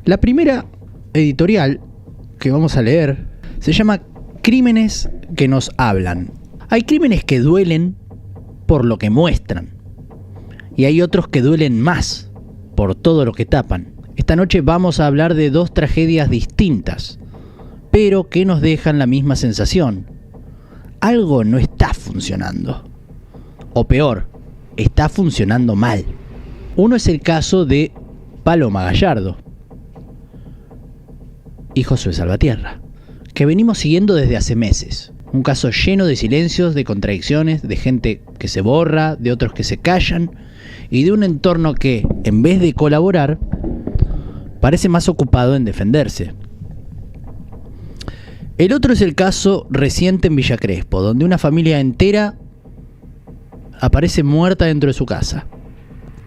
La primera editorial que vamos a leer se llama Crímenes que nos hablan. Hay crímenes que duelen por lo que muestran, y hay otros que duelen más por todo lo que tapan. Esta noche vamos a hablar de dos tragedias distintas, pero que nos dejan la misma sensación. Algo no está funcionando. O peor, está funcionando mal. Uno es el caso de Paloma Gallardo y Josué Salvatierra, que venimos siguiendo desde hace meses. Un caso lleno de silencios, de contradicciones, de gente que se borra, de otros que se callan, y de un entorno que, en vez de colaborar, parece más ocupado en defenderse. El otro es el caso reciente en Villa Crespo, donde una familia entera aparece muerta dentro de su casa.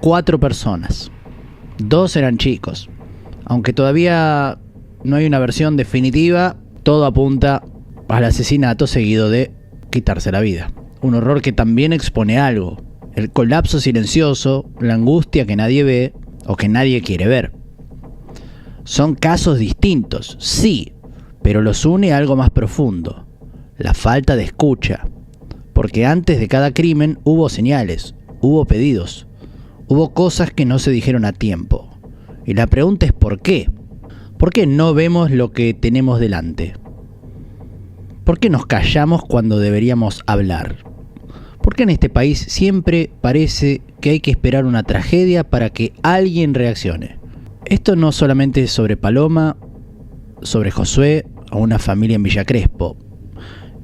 4 personas. 2 eran chicos. Aunque todavía no hay una versión definitiva, todo apunta al asesinato seguido de quitarse la vida. Un horror que también expone algo: el colapso silencioso, la angustia que nadie ve o que nadie quiere ver. Son casos distintos, sí, pero los une algo más profundo: la falta de escucha. Porque antes de cada crimen hubo señales, hubo pedidos, hubo cosas que no se dijeron a tiempo. Y la pregunta es ¿por qué? ¿Por qué no vemos lo que tenemos delante? ¿Por qué nos callamos cuando deberíamos hablar? ¿Por qué en este país siempre parece que hay que esperar una tragedia para que alguien reaccione? Esto no solamente es sobre Paloma, sobre Josué o una familia en Villa Crespo.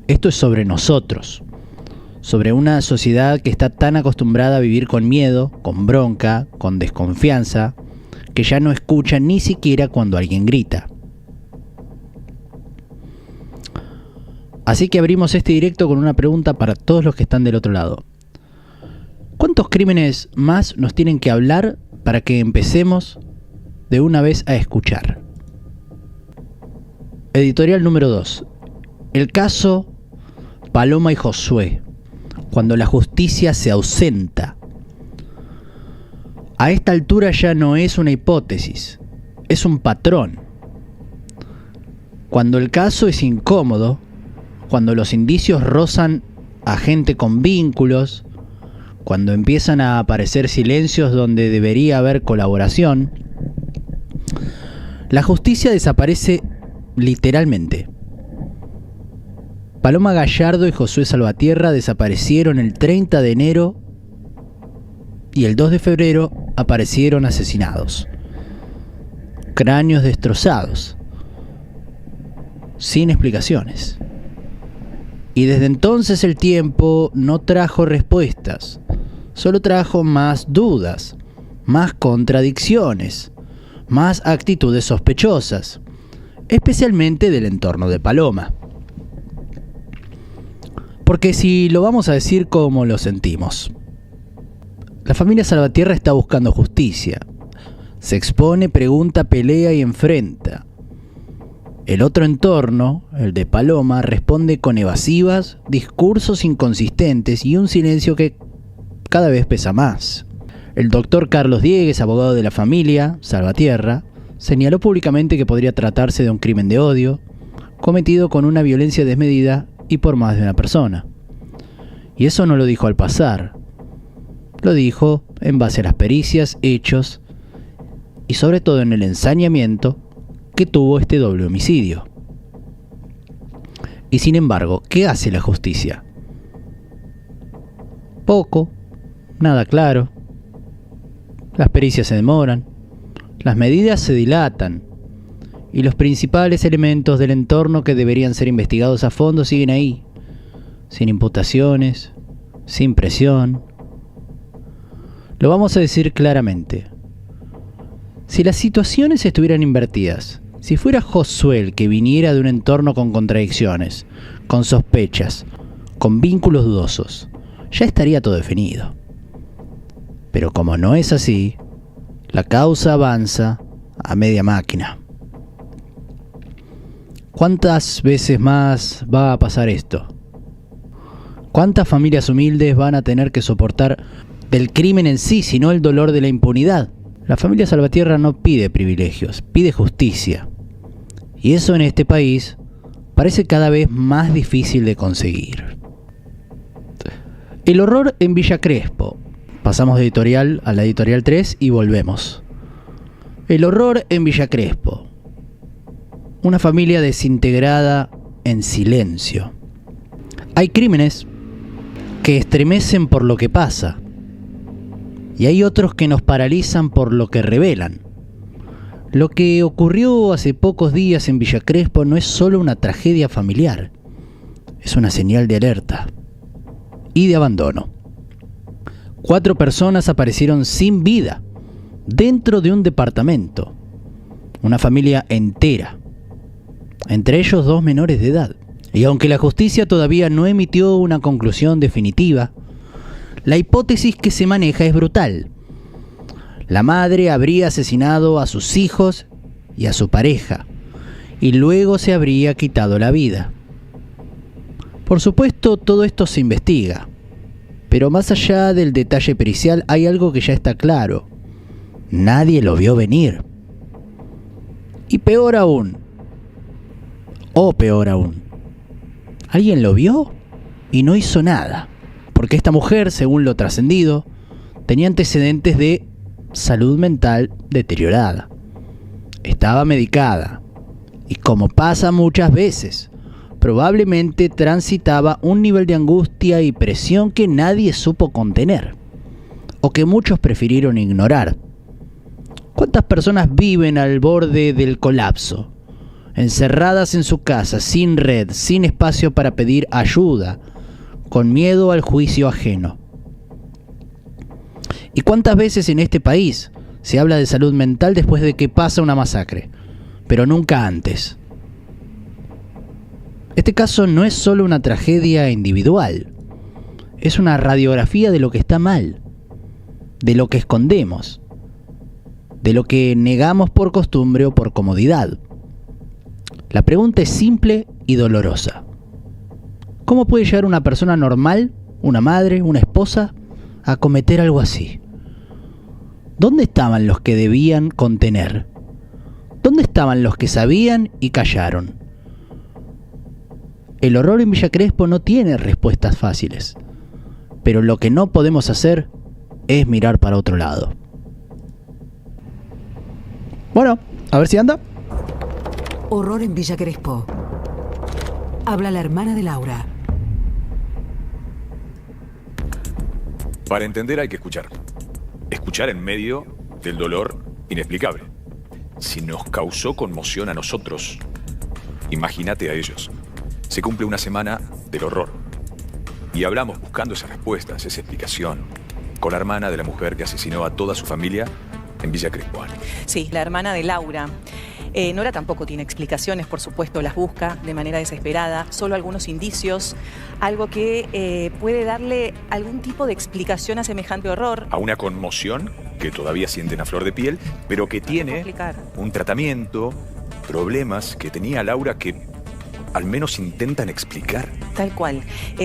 Esto es sobre nosotros. Sobre una sociedad que está tan acostumbrada a vivir con miedo, con bronca, con desconfianza, que ya no escucha ni siquiera cuando alguien grita. Así que abrimos este directo con una pregunta para todos los que están del otro lado. ¿Cuántos crímenes más nos tienen que hablar para que empecemos de una vez a escuchar? Editorial número 2. El caso Paloma y Josué, cuando la justicia se ausenta. A esta altura ya no es una hipótesis, es un patrón. Cuando el caso es incómodo, cuando los indicios rozan a gente con vínculos, cuando empiezan a aparecer silencios donde debería haber colaboración, la justicia desaparece literalmente. Paloma Gallardo y Josué Salvatierra desaparecieron el 30 de enero y el 2 de febrero aparecieron asesinados. Cráneos destrozados, sin explicaciones. Y desde entonces el tiempo no trajo respuestas, solo trajo más dudas, más contradicciones, más actitudes sospechosas, especialmente del entorno de Paloma. Porque si lo vamos a decir como lo sentimos, la familia Salvatierra está buscando justicia. Se expone, pregunta, pelea y enfrenta. El otro entorno, el de Paloma, responde con evasivas, discursos inconsistentes y un silencio que cada vez pesa más. El doctor Carlos Diegues, abogado de la familia Salvatierra, señaló públicamente que podría tratarse de un crimen de odio, cometido con una violencia desmedida y por más de una persona. Y eso no lo dijo al pasar. Lo dijo en base a las pericias, hechos y sobre todo en el ensañamiento que tuvo este doble homicidio. Y sin embargo, ¿qué hace la justicia? Poco, nada claro. Las pericias se demoran, las medidas se dilatan y los principales elementos del entorno que deberían ser investigados a fondo siguen ahí, sin imputaciones, sin presión. Lo vamos a decir claramente. Si las situaciones estuvieran invertidas, si fuera Josué el que viniera de un entorno con contradicciones, con sospechas, con vínculos dudosos, ya estaría todo definido. Pero como no es así, la causa avanza a media máquina. ¿Cuántas veces más va a pasar esto? ¿Cuántas familias humildes van a tener que soportar del crimen en sí, sino el dolor de la impunidad? La familia Salvatierra no pide privilegios, pide justicia. Y eso en este país parece cada vez más difícil de conseguir. El horror en Villa Crespo. Pasamos de editorial a la editorial 3 y volvemos. El horror en Villa Crespo. Una familia desintegrada en silencio. Hay crímenes que estremecen por lo que pasa. Y hay otros que nos paralizan por lo que revelan. Lo que ocurrió hace pocos días en Villa Crespo no es solo una tragedia familiar. Es una señal de alerta y de abandono. 4 personas aparecieron sin vida dentro de un departamento. Una familia entera. Entre ellos 2 menores de edad. Y aunque la justicia todavía no emitió una conclusión definitiva, la hipótesis que se maneja es brutal. La madre habría asesinado a sus hijos y a su pareja, y luego se habría quitado la vida. Por supuesto, todo esto se investiga, pero más allá del detalle pericial hay algo que ya está claro. Nadie lo vio venir. Y peor aún, ¿alguien lo vio y no hizo nada? Porque esta mujer, según lo trascendido, tenía antecedentes de salud mental deteriorada. Estaba medicada y, como pasa muchas veces, probablemente transitaba un nivel de angustia y presión que nadie supo contener, o que muchos prefirieron ignorar. ¿Cuántas personas viven al borde del colapso, encerradas en su casa, sin red, sin espacio para pedir ayuda, con miedo al juicio ajeno? ¿Y cuántas veces en este país se habla de salud mental después de que pasa una masacre, pero nunca antes? Este caso no es solo una tragedia individual, es una radiografía de lo que está mal, de lo que escondemos, de lo que negamos por costumbre o por comodidad. La pregunta es simple y dolorosa. ¿Cómo puede llegar una persona normal, una madre, una esposa, a cometer algo así? ¿Dónde estaban los que debían contener? ¿Dónde estaban los que sabían y callaron? El horror en Villa Crespo no tiene respuestas fáciles, pero lo que no podemos hacer es mirar para otro lado. Bueno, a ver si anda. Horror en Villa Crespo. Habla la hermana de Laura. Para entender hay que escuchar. Escuchar en medio del dolor inexplicable. Si nos causó conmoción a nosotros, imagínate a ellos. Se cumple una semana del horror. Y hablamos buscando esas respuestas, esa explicación, con la hermana de la mujer que asesinó a toda su familia en Villa Crespo. Sí, la hermana de Laura. Nora tampoco tiene explicaciones, por supuesto, las busca de manera desesperada, solo algunos indicios, algo que puede darle algún tipo de explicación a semejante horror. A una conmoción que todavía sienten a flor de piel, pero que tiene un tratamiento, problemas que tenía Laura que al menos intentan explicar. Tal cual.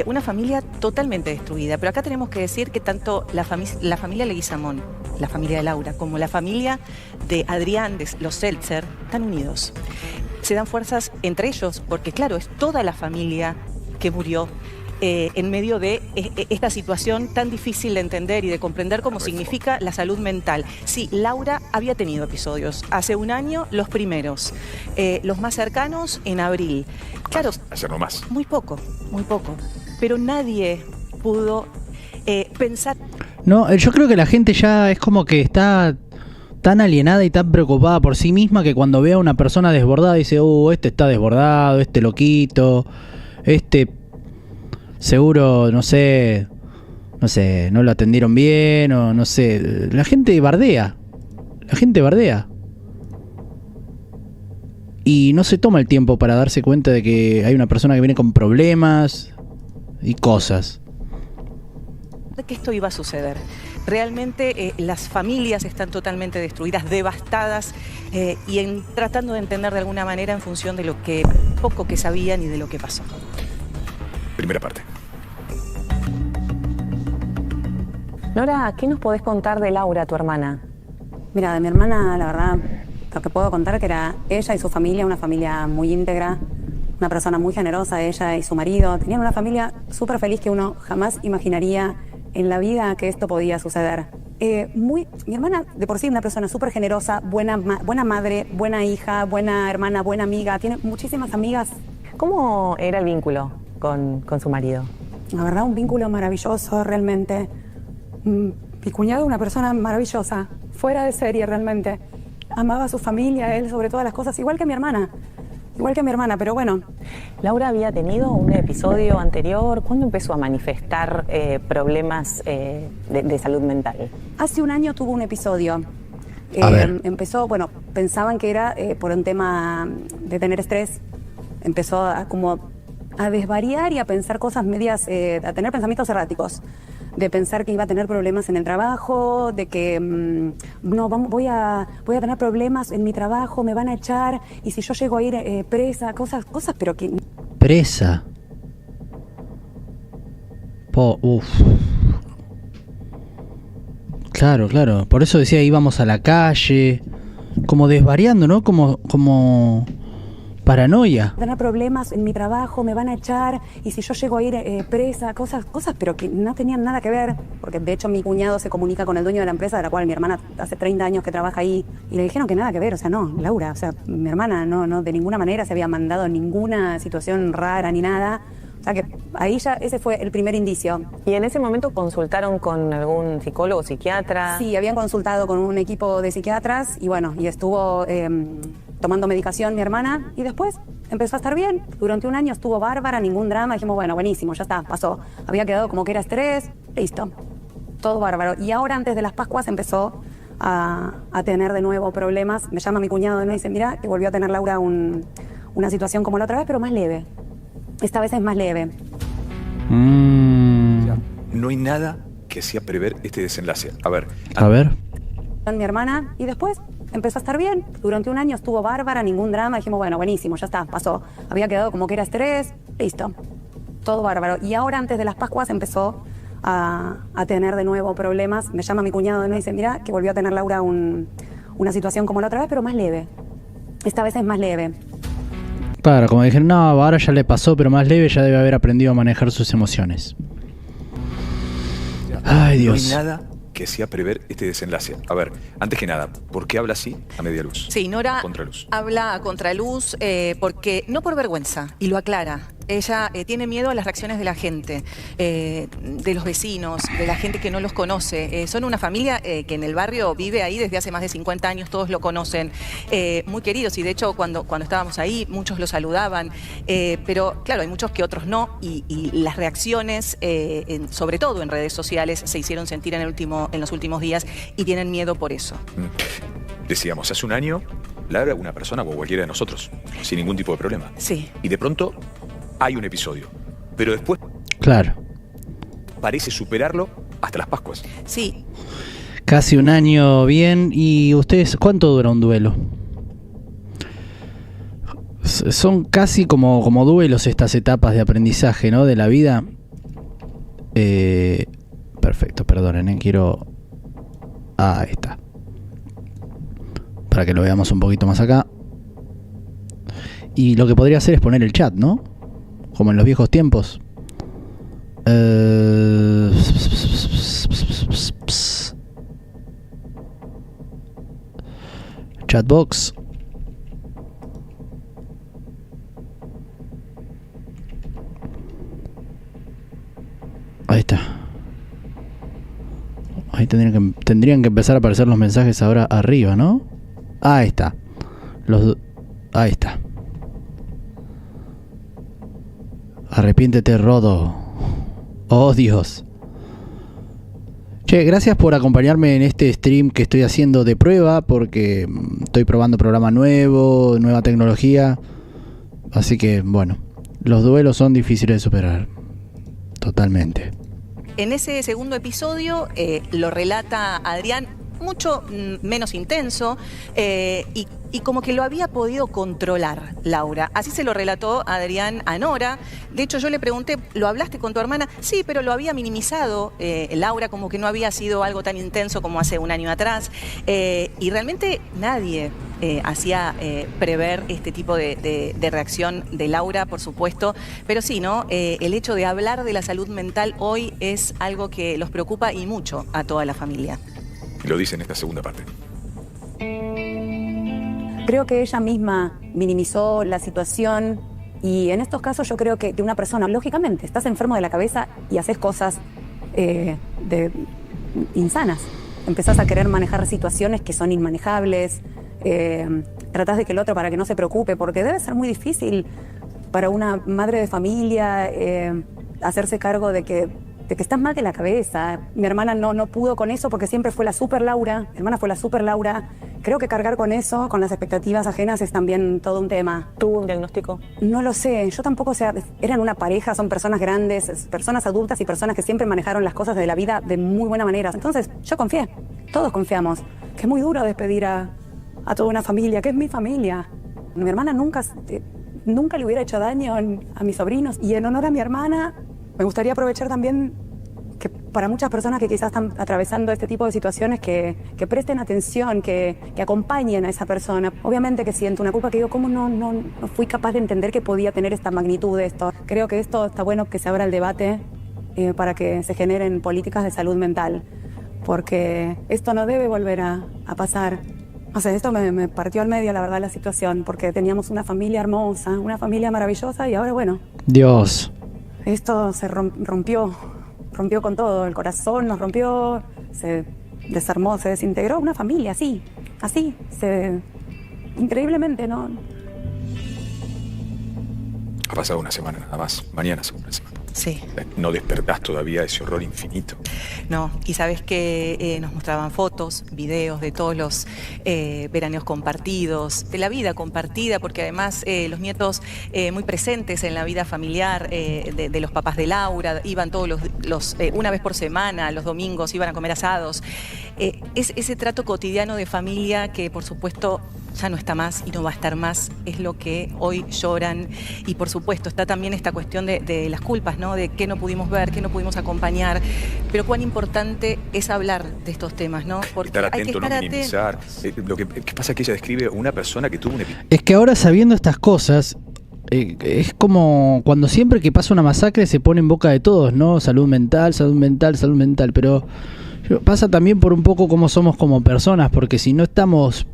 Una familia totalmente destruida, pero acá tenemos que decir que tanto la familia Leguizamón, la familia de Laura, como la familia de Adrián, de los Seltzer, están unidos. Se dan fuerzas entre ellos, porque claro, es toda la familia que murió en medio de esta situación tan difícil de entender y de comprender cómo significa la salud mental. Sí, Laura había tenido episodios. Hace un año, los primeros. Los más cercanos, en abril. Claro, hacer no más. Muy poco. Pero nadie pudo pensar. No, yo creo que la gente ya es como que está tan alienada y tan preocupada por sí misma que cuando ve a una persona desbordada dice, este está desbordado, este loquito, este seguro, no sé, no lo atendieron bien o no sé. La gente bardea. Y no se toma el tiempo para darse cuenta de que hay una persona que viene con problemas y cosas. Que esto iba a suceder. Realmente las familias están totalmente destruidas, devastadas y tratando de entender de alguna manera en función de lo que poco que sabían y de lo que pasó. Primera parte. Nora, ¿qué nos podés contar de Laura, tu hermana? Mira, de mi hermana, la verdad, lo que puedo contar que era ella y su familia, una familia muy íntegra, una persona muy generosa, ella y su marido. Tenían una familia súper feliz que uno jamás imaginaría en la vida que esto podía suceder. Mi hermana, de por sí, una persona súper generosa, buena madre, buena hija, buena hermana, buena amiga. Tiene muchísimas amigas. ¿Cómo era el vínculo con su marido? La verdad, un vínculo maravilloso, realmente. Mi cuñado, una persona maravillosa, fuera de serie, realmente. Amaba a su familia, él sobre todas las cosas, igual que mi hermana. Igual que mi hermana, pero bueno. Laura había tenido un episodio anterior. ¿Cuándo empezó a manifestar problemas de salud mental? Hace un año tuvo un episodio. A ver. Empezó, bueno, pensaban que era por un tema de tener estrés. Empezó a desvariar y a pensar cosas medias, a tener pensamientos erráticos. De pensar que iba a tener problemas en el trabajo, de que voy a tener problemas en mi trabajo, me van a echar, y si yo llego a ir presa, cosas, pero que... Presa. Claro. Por eso decía, íbamos a la calle, como desvariando, ¿no? Como paranoia. Tener problemas en mi trabajo, me van a echar, y si yo llego a ir presa, cosas, pero que no tenían nada que ver, porque de hecho mi cuñado se comunica con el dueño de la empresa, de la cual mi hermana hace 30 años que trabaja ahí, y le dijeron que nada que ver, o sea, no, Laura, o sea, mi hermana no de ninguna manera se había mandado ninguna situación rara ni nada. O sea que ahí ya ese fue el primer indicio. ¿Y en ese momento consultaron con algún psicólogo o psiquiatra? Sí, habían consultado con un equipo de psiquiatras y bueno, y estuvo tomando medicación mi hermana y después empezó a estar bien. Durante un año estuvo bárbara, ningún drama. Dijimos, bueno, buenísimo, ya está, pasó. Había quedado como que era estrés, listo, todo bárbaro. Y ahora antes de las Pascuas empezó a tener de nuevo problemas. Me llama mi cuñado y me dice, mira, que volvió a tener Laura una situación como la otra vez, pero más leve. Esta vez es más leve. No hay nada que hacía prever este desenlace. A ver. Mi hermana y después empezó a estar bien. Durante un año estuvo bárbara, ningún drama. Dijimos, bueno, buenísimo, ya está, pasó. Había quedado como que era estrés, listo, todo bárbaro. Y ahora antes de las Pascuas empezó a tener de nuevo problemas. Me llama mi cuñado y me dice, mira, que volvió a tener Laura una situación como la otra vez, pero más leve. Esta vez es más leve. Claro, como dijeron, no, ahora ya le pasó, pero más leve, ya debe haber aprendido a manejar sus emociones. Ay, Dios. No hay nada que hacía prever este desenlace. A ver, antes que nada, ¿por qué habla así a media luz? Sí, Nora Contraluz. habla a contraluz porque no por vergüenza, y lo aclara. Ella tiene miedo a las reacciones de la gente, de los vecinos, de la gente que no los conoce. Son una familia que en el barrio vive ahí desde hace más de 50 años, todos lo conocen, muy queridos. Y de hecho, cuando estábamos ahí, muchos lo saludaban. Pero claro, hay muchos que otros no. Y las reacciones, sobre todo en redes sociales, se hicieron sentir en los últimos días y tienen miedo por eso. Decíamos, hace un año, Laura era una persona como cualquiera de nosotros, sin ningún tipo de problema. Sí. Y de pronto hay un episodio, pero después Claro. parece superarlo hasta las Pascuas. Sí. Casi un año bien. ¿Y ustedes cuánto dura un duelo? Son casi como duelos estas etapas de aprendizaje, ¿no? De la vida. Perfecto, perdonen, quiero... ahí está. Para que lo veamos un poquito más acá. Y lo que podría hacer es poner el chat, ¿no? Como en los viejos tiempos. Chatbox. Ahí está. Ahí tendrían que empezar a aparecer los mensajes ahora arriba, ¿no? Ahí está. Ahí está. Arrepiéntete, Rodo. Oh, Dios. Che, gracias por acompañarme en este stream que estoy haciendo de prueba, porque estoy probando programa nuevo, nueva tecnología. Así que, bueno, los duelos son difíciles de superar. Totalmente. En ese segundo episodio lo relata Adrián mucho menos intenso y como que lo había podido controlar Laura. Así se lo relató Adrián a Nora. De hecho, yo le pregunté, ¿lo hablaste con tu hermana? Sí, pero lo había minimizado Laura, como que no había sido algo tan intenso como hace un año atrás. Y realmente nadie hacía prever este tipo de reacción de Laura, por supuesto. Pero sí, ¿no? El hecho de hablar de la salud mental hoy es algo que los preocupa y mucho a toda la familia. Y lo dice en esta segunda parte. Creo que ella misma minimizó la situación y en estos casos yo creo que de una persona, lógicamente, estás enfermo de la cabeza y haces cosas insanas. Empezás a querer manejar situaciones que son inmanejables, tratás de que el otro para que no se preocupe, porque debe ser muy difícil para una madre de familia hacerse cargo de que estás mal de la cabeza. Mi hermana no pudo con eso porque siempre fue la super Laura. Mi hermana fue la super Laura. Creo que cargar con eso, con las expectativas ajenas, es también todo un tema. ¿Tuvo un diagnóstico? No lo sé. Yo tampoco, o sea, eran una pareja, son personas grandes, personas adultas y personas que siempre manejaron las cosas de la vida de muy buena manera. Entonces, yo confié. Todos confiamos. Que es muy duro despedir a toda una familia, que es mi familia. Mi hermana nunca le hubiera hecho daño a mis sobrinos. Y en honor a mi hermana, me gustaría aprovechar también que para muchas personas que quizás están atravesando este tipo de situaciones, que presten atención, que acompañen a esa persona. Obviamente que siento una culpa, que digo, ¿cómo no fui capaz de entender que podía tener esta magnitud de esto? Creo que esto está bueno que se abra el debate para que se generen políticas de salud mental, porque esto no debe volver a pasar. O sea, esto me partió al medio, la verdad, la situación, porque teníamos una familia hermosa, una familia maravillosa y ahora, bueno... Dios... Esto se rompió con todo, el corazón nos rompió, se desarmó, se desintegró una familia, así, increíblemente, ¿no? Ha pasado una semana nada más, mañana según una semana. Sí. No despertás todavía ese horror infinito. No, y sabes que nos mostraban fotos, videos de todos los veraneos compartidos, de la vida compartida, porque además los nietos muy presentes en la vida familiar de los papás de Laura, iban todos los una vez por semana, los domingos iban a comer asados. Es ese trato cotidiano de familia que por supuesto ya no está más y no va a estar más, es lo que hoy lloran. Y por supuesto está también esta cuestión de las culpas, ¿no? De qué no pudimos ver, qué no pudimos acompañar, pero cuán importante es hablar de estos temas, ¿no? Porque estar atento, hay que estar no minimizar. Lo que pasa es que ella describe una persona que tuvo un episodio. Es que ahora, sabiendo estas cosas, es como cuando siempre que pasa una masacre se pone en boca de todos, ¿no? Salud mental, salud mental, salud mental, pero pasa también por un poco cómo somos como personas, porque si no estamos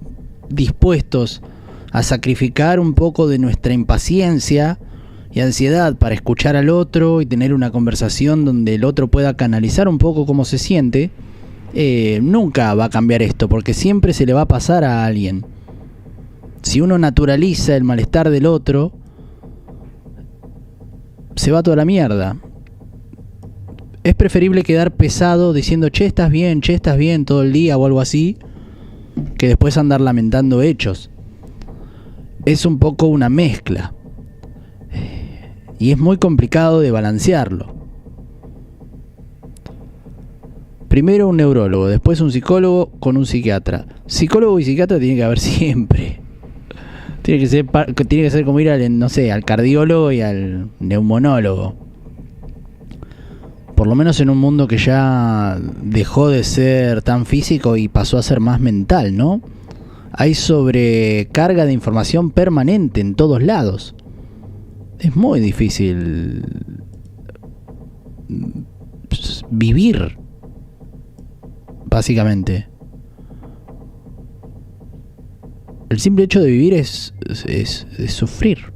dispuestos a sacrificar un poco de nuestra impaciencia y ansiedad para escuchar al otro y tener una conversación donde el otro pueda canalizar un poco cómo se siente, nunca va a cambiar esto, porque siempre se le va a pasar a alguien. Si uno naturaliza el malestar del otro, se va toda la mierda. Es preferible quedar pesado diciendo che estás bien todo el día o algo así, que después andar lamentando hechos. Es un poco una mezcla y es muy complicado de balancearlo. Primero un neurólogo, después un psicólogo con un psiquiatra. Psicólogo y psiquiatra tiene que haber siempre. Tiene que ser como ir al cardiólogo y al neumonólogo. Por lo menos en un mundo que ya dejó de ser tan físico y pasó a ser más mental, ¿no? Hay sobrecarga de información permanente en todos lados. Es muy difícil vivir, básicamente. El simple hecho de vivir es sufrir.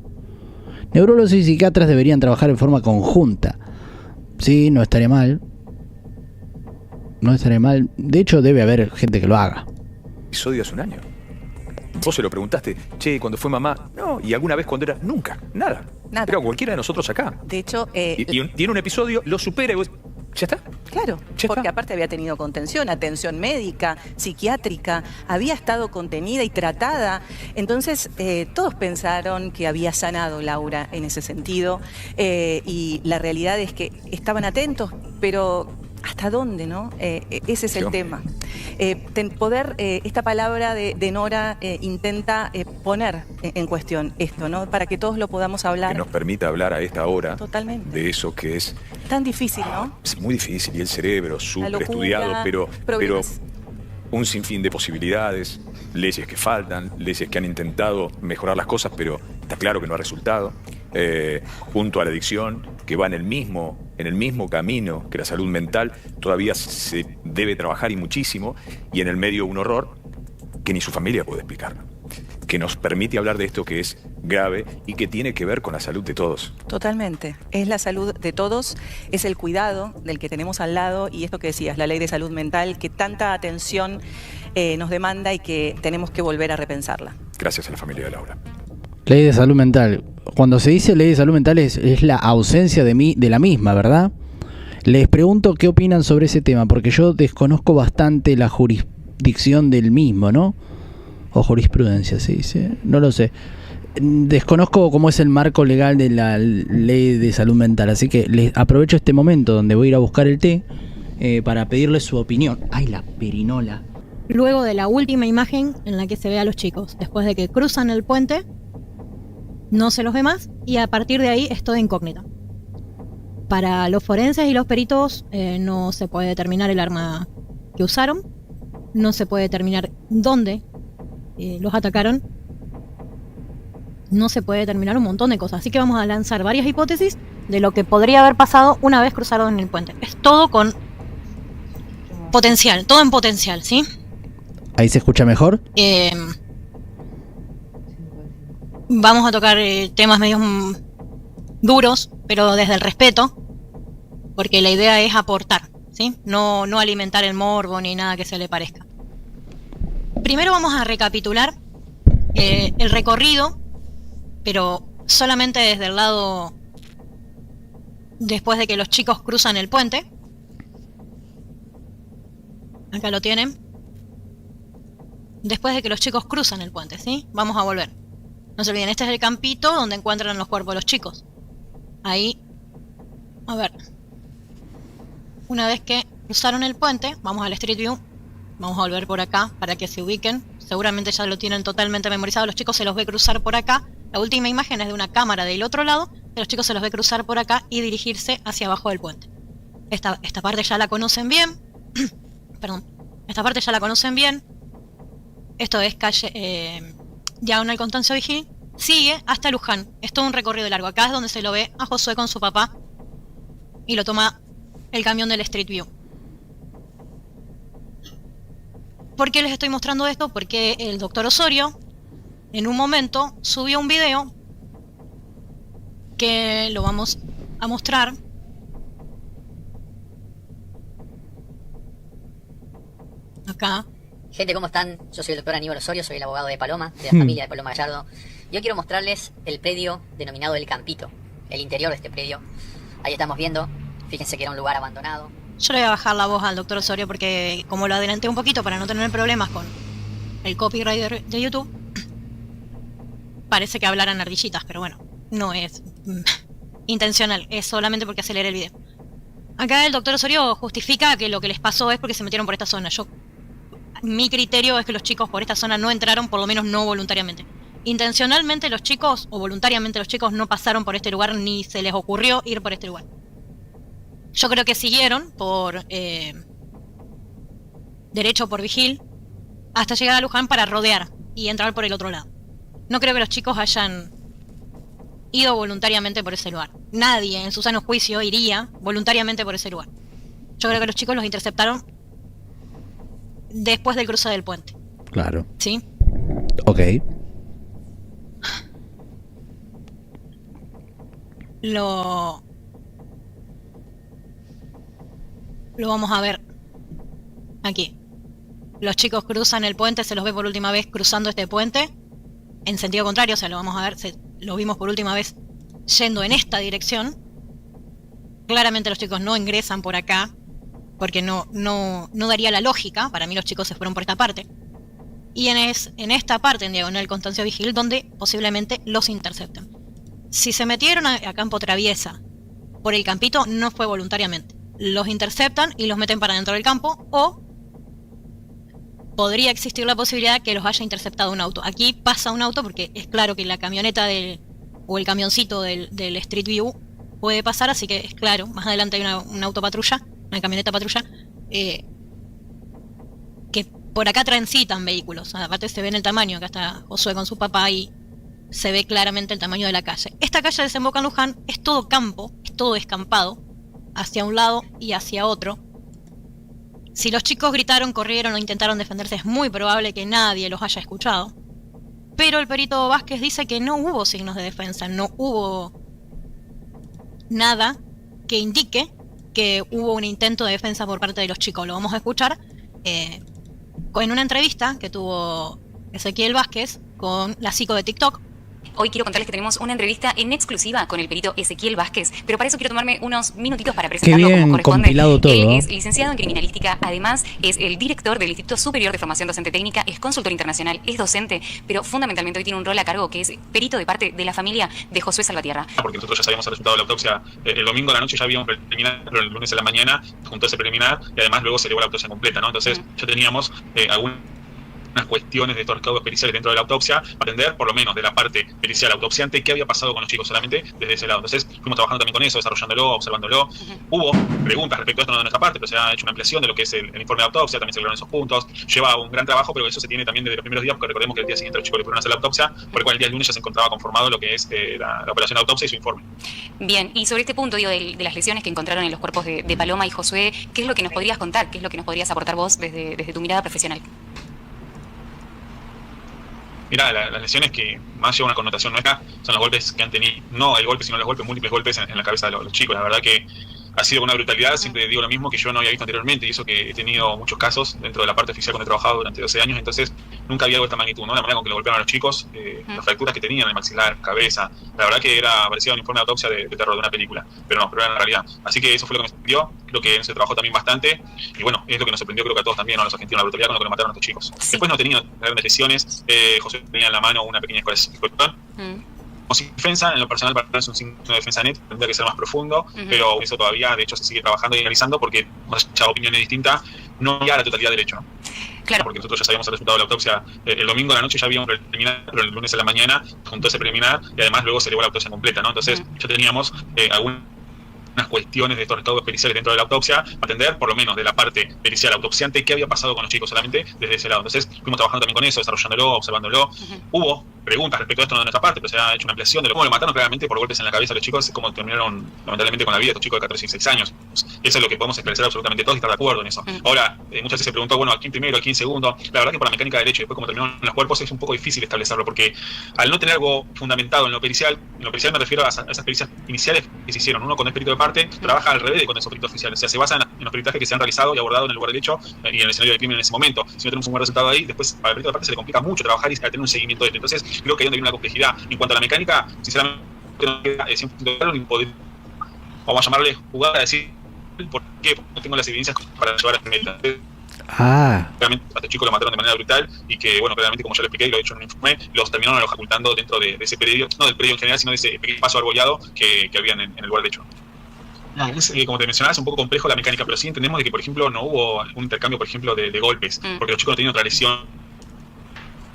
Neurólogos y psiquiatras deberían trabajar en forma conjunta. Sí, no estaría mal. No estaría mal. De hecho, debe haber gente que lo haga. Episodio hace un año. Vos se lo preguntaste, che, ¿cuándo fue mamá? No, y alguna vez cuando era, nunca, nada. Pero cualquiera de nosotros acá. De hecho, y tiene un episodio, lo supera y vos, ¿ya está? Claro, ¿Ya porque está? aparte había tenido contención, atención médica, psiquiátrica, había estado contenida y tratada. Entonces, todos pensaron que había sanado Laura en ese sentido. Y la realidad es que estaban atentos, pero ¿Hasta dónde, no? Ese es el tema. Esta palabra de Nora intenta poner en cuestión esto, ¿no? Para que todos lo podamos hablar. Que nos permita hablar a esta hora. Totalmente. De eso que es... Tan difícil, ¿no? Es muy difícil y el cerebro súper locura, estudiado, pero problemas. un sinfín de posibilidades, leyes que faltan, leyes que han intentado mejorar las cosas, pero está claro que no ha resultado. Junto a la adicción, que va en el mismo camino que la salud mental, todavía se debe trabajar y muchísimo, y en el medio un horror que ni su familia puede explicar, que nos permite hablar de esto que es grave y que tiene que ver con la salud de todos. Totalmente. Es la salud de todos, es el cuidado del que tenemos al lado, y esto que decías, la ley de salud mental, que tanta atención nos demanda y que tenemos que volver a repensarla. Gracias a la familia de Laura. Ley de salud mental. Cuando se dice ley de salud mental es la ausencia de la misma, ¿verdad? Les pregunto qué opinan sobre ese tema, porque yo desconozco bastante la jurisdicción del mismo, ¿no? O jurisprudencia se dice, no lo sé. Desconozco cómo es el marco legal de la ley de salud mental, así que les aprovecho este momento donde voy a ir a buscar el té para pedirles su opinión. ¡Ay, la perinola! Luego de la última imagen en la que se ve a los chicos, después de que cruzan el puente, no se los ve más y a partir de ahí es todo incógnita. Para los forenses y los peritos no se puede determinar el arma que usaron, no se puede determinar dónde los atacaron, no se puede determinar un montón de cosas. Así que vamos a lanzar varias hipótesis de lo que podría haber pasado una vez cruzaron el puente. Es todo con potencial, todo en potencial, ¿sí? ¿Ahí se escucha mejor? Vamos a tocar temas medio duros, pero desde el respeto, porque la idea es aportar, ¿sí? No alimentar el morbo ni nada que se le parezca. Primero vamos a recapitular el recorrido, pero solamente desde el lado después de que los chicos cruzan el puente. Acá lo tienen. Después de que los chicos cruzan el puente, ¿sí? Vamos a volver. No se olviden, este es el campito donde encuentran los cuerpos de los chicos. Ahí, a ver. Una vez que cruzaron el puente, vamos al Street View. Vamos a volver por acá para que se ubiquen. Seguramente ya lo tienen totalmente memorizado. Los chicos se los ve cruzar por acá. La última imagen es de una cámara del otro lado. De los chicos se los ve cruzar por acá y dirigirse hacia abajo del puente. Esta parte ya la conocen bien. Perdón. Esta parte ya la conocen bien. Esto es calle... Diagonal Constancio Vigil, sigue hasta Luján. Es todo un recorrido largo. Acá es donde se lo ve a Josué con su papá y lo toma el camión del Street View. ¿Por qué les estoy mostrando esto? Porque el doctor Osorio en un momento subió un video que lo vamos a mostrar. Acá. Gente, ¿cómo están? Yo soy el doctor Aníbal Osorio, soy el abogado de Paloma, de la familia de Paloma Gallardo. Yo quiero mostrarles el predio denominado El Campito, el interior de este predio. Ahí estamos viendo, fíjense que era un lugar abandonado. Yo le voy a bajar la voz al doctor Osorio porque como lo adelanté un poquito para no tener problemas con el copyright de YouTube, parece que hablaran ardillitas, pero bueno, no es intencional, es solamente porque acelera el video. Acá el doctor Osorio justifica que lo que les pasó es porque se metieron por esta zona. Mi criterio es que los chicos por esta zona no entraron, por lo menos no voluntariamente. Intencionalmente los chicos, o voluntariamente los chicos, no pasaron por este lugar ni se les ocurrió ir por este lugar. Yo creo que siguieron por derecho por Vigil hasta llegar a Luján para rodear y entrar por el otro lado. No creo que los chicos hayan ido voluntariamente por ese lugar. Nadie en su sano juicio iría voluntariamente por ese lugar. Yo creo que los chicos los interceptaron después del cruce del puente. Claro. ¿Sí? Ok. Lo vamos a ver aquí. Los chicos cruzan el puente, se los ve por última vez cruzando este puente en sentido contrario, o sea, lo vamos a ver, lo vimos por última vez yendo en esta dirección. Claramente los chicos no ingresan por acá porque no daría la lógica. Para mí los chicos se fueron por esta parte. Y en esta parte, en Diagonal Constancio Vigil, donde posiblemente los interceptan. Si se metieron a campo traviesa por el campito, no fue voluntariamente. los interceptan y los meten para dentro del campo, o podría existir la posibilidad que los haya interceptado un auto. Aquí pasa un auto porque es claro que la camioneta o el camioncito del Street View puede pasar, así que es claro, más adelante hay una autopatrulla, una camioneta patrulla, que por acá transitan vehículos. Aparte se ve en el tamaño, acá está Josué con su papá y se ve claramente el tamaño de la calle. Esta calle desemboca en Luján, es todo campo, es todo descampado, hacia un lado y hacia otro. Si los chicos gritaron, corrieron o intentaron defenderse, es muy probable que nadie los haya escuchado. Pero el perito Vázquez dice que no hubo signos de defensa, no hubo nada que indique que hubo un intento de defensa por parte de los chicos. Lo vamos a escuchar en una entrevista que tuvo Ezequiel Vázquez con la psico de TikTok. Hoy quiero contarles que tenemos una entrevista en exclusiva con el perito Ezequiel Vázquez, pero para eso quiero tomarme unos minutitos para presentarlo como corresponde. Compilado todo. Él es licenciado en criminalística, además es el director del Instituto Superior de Formación Docente Técnica, es consultor internacional, es docente, pero fundamentalmente hoy tiene un rol a cargo que es perito de parte de la familia de Josué Salvatierra. Porque nosotros ya sabíamos el resultado de la autopsia el domingo a la noche, ya habíamos preliminar, pero el lunes a la mañana juntó ese preliminar y además luego se elevó la autopsia completa, ¿no? Entonces ya teníamos unas cuestiones de estos recaudos periciales dentro de la autopsia, para atender por lo menos de la parte pericial autopsiante qué había pasado con los chicos, solamente desde ese lado. Entonces fuimos trabajando también con eso, desarrollándolo, observándolo. Hubo preguntas respecto a esto, no de nuestra parte, pero se ha hecho una ampliación de lo que es el informe de autopsia, también se lograron esos puntos. Lleva un gran trabajo, pero eso se tiene también desde los primeros días, porque recordemos que el día siguiente los chicos le fueron a hacer la autopsia, por el cual el día lunes ya se encontraba conformado lo que es la operación de autopsia y su informe. Bien, y sobre este punto, digo, de las lesiones que encontraron en los cuerpos de Paloma y Josué, ¿qué es lo que nos podrías contar? ¿Qué es lo que nos podrías aportar vos desde tu mirada profesional? Mirá, las lesiones que más llevan una connotación nuestra son los golpes que han tenido, no el golpe, sino los golpes, múltiples golpes en la cabeza de los chicos. La verdad que ha sido una brutalidad, siempre digo lo mismo que yo no había visto anteriormente, y eso que he tenido muchos casos dentro de la parte oficial donde he trabajado durante 12 años, entonces nunca había algo de esta magnitud, ¿no? La manera con que lo golpearon a los chicos, las fracturas que tenían en el maxilar, cabeza, la verdad que parecía un informe de autopsia de terror de una película, pero era la realidad. Así que eso fue lo que me sorprendió, creo que se trabajó también bastante, y bueno, es lo que nos sorprendió creo que a todos también, ¿no? A los argentinos, la brutalidad con lo que lo mataron a estos chicos. Sí. Después no tenían grandes lesiones, José tenía en la mano una pequeña escoriación. Como sin defensa, en lo personal para es un signo de defensa net, tendría que ser más profundo, pero eso todavía, de hecho, se sigue trabajando y analizando porque, más allá de opiniones distintas, no había la totalidad de derecho, ¿no? Claro. Porque nosotros ya sabíamos el resultado de la autopsia el domingo a la noche, ya habíamos preliminar, pero el lunes a la mañana juntó ese preliminar y además luego se elevó la autopsia completa, ¿no? Entonces ya teníamos unas cuestiones de estos recaudos periciales dentro de la autopsia, para atender por lo menos de la parte pericial autopsiante qué había pasado con los chicos, solamente desde ese lado. Entonces fuimos trabajando también con eso, desarrollándolo, observándolo. Hubo preguntas respecto a esto, no de nuestra parte, pero se ha hecho una ampliación de cómo lo mataron claramente por golpes en la cabeza a los chicos, cómo terminaron lamentablemente con la vida de estos chicos de 14 y 16 años. Eso es lo que podemos esclarecer absolutamente todos y estar de acuerdo en eso. Ahora, muchas veces se preguntó, bueno, ¿a quién primero, a quién segundo? La verdad que por la mecánica de derecho y después cómo terminaron los cuerpos es un poco difícil establecerlo, porque al no tener algo fundamentado en lo pericial me refiero a esas pericias iniciales que se hicieron. Uno con el perito de parte trabaja al revés de con esos peritos oficiales, o sea, se basan en los peritajes que se han realizado y abordado en el lugar del hecho y en el escenario del crimen en ese momento. Si no tenemos un buen resultado ahí, después para el perito de parte se le complica mucho trabajar y tener un seguimiento de esto. Entonces creo que hay donde viene una complejidad. En cuanto a la mecánica, sinceramente no queda 100% claro, ni poder, vamos a llamarle jugar a decir por qué, porque no tengo las evidencias para llevar a este meta. Realmente a este chico lo mataron de manera brutal y que, bueno, claramente, como ya lo expliqué y lo he hecho en un informe, los terminaron ocultando dentro de ese predio, no del predio en general, sino de ese pequeño paso arbollado que habían en el lugar de hecho. Como te mencionaba, es un poco complejo la mecánica, pero sí entendemos de que, por ejemplo, no hubo un intercambio, por ejemplo, de golpes, porque los chicos no tenían otra lesión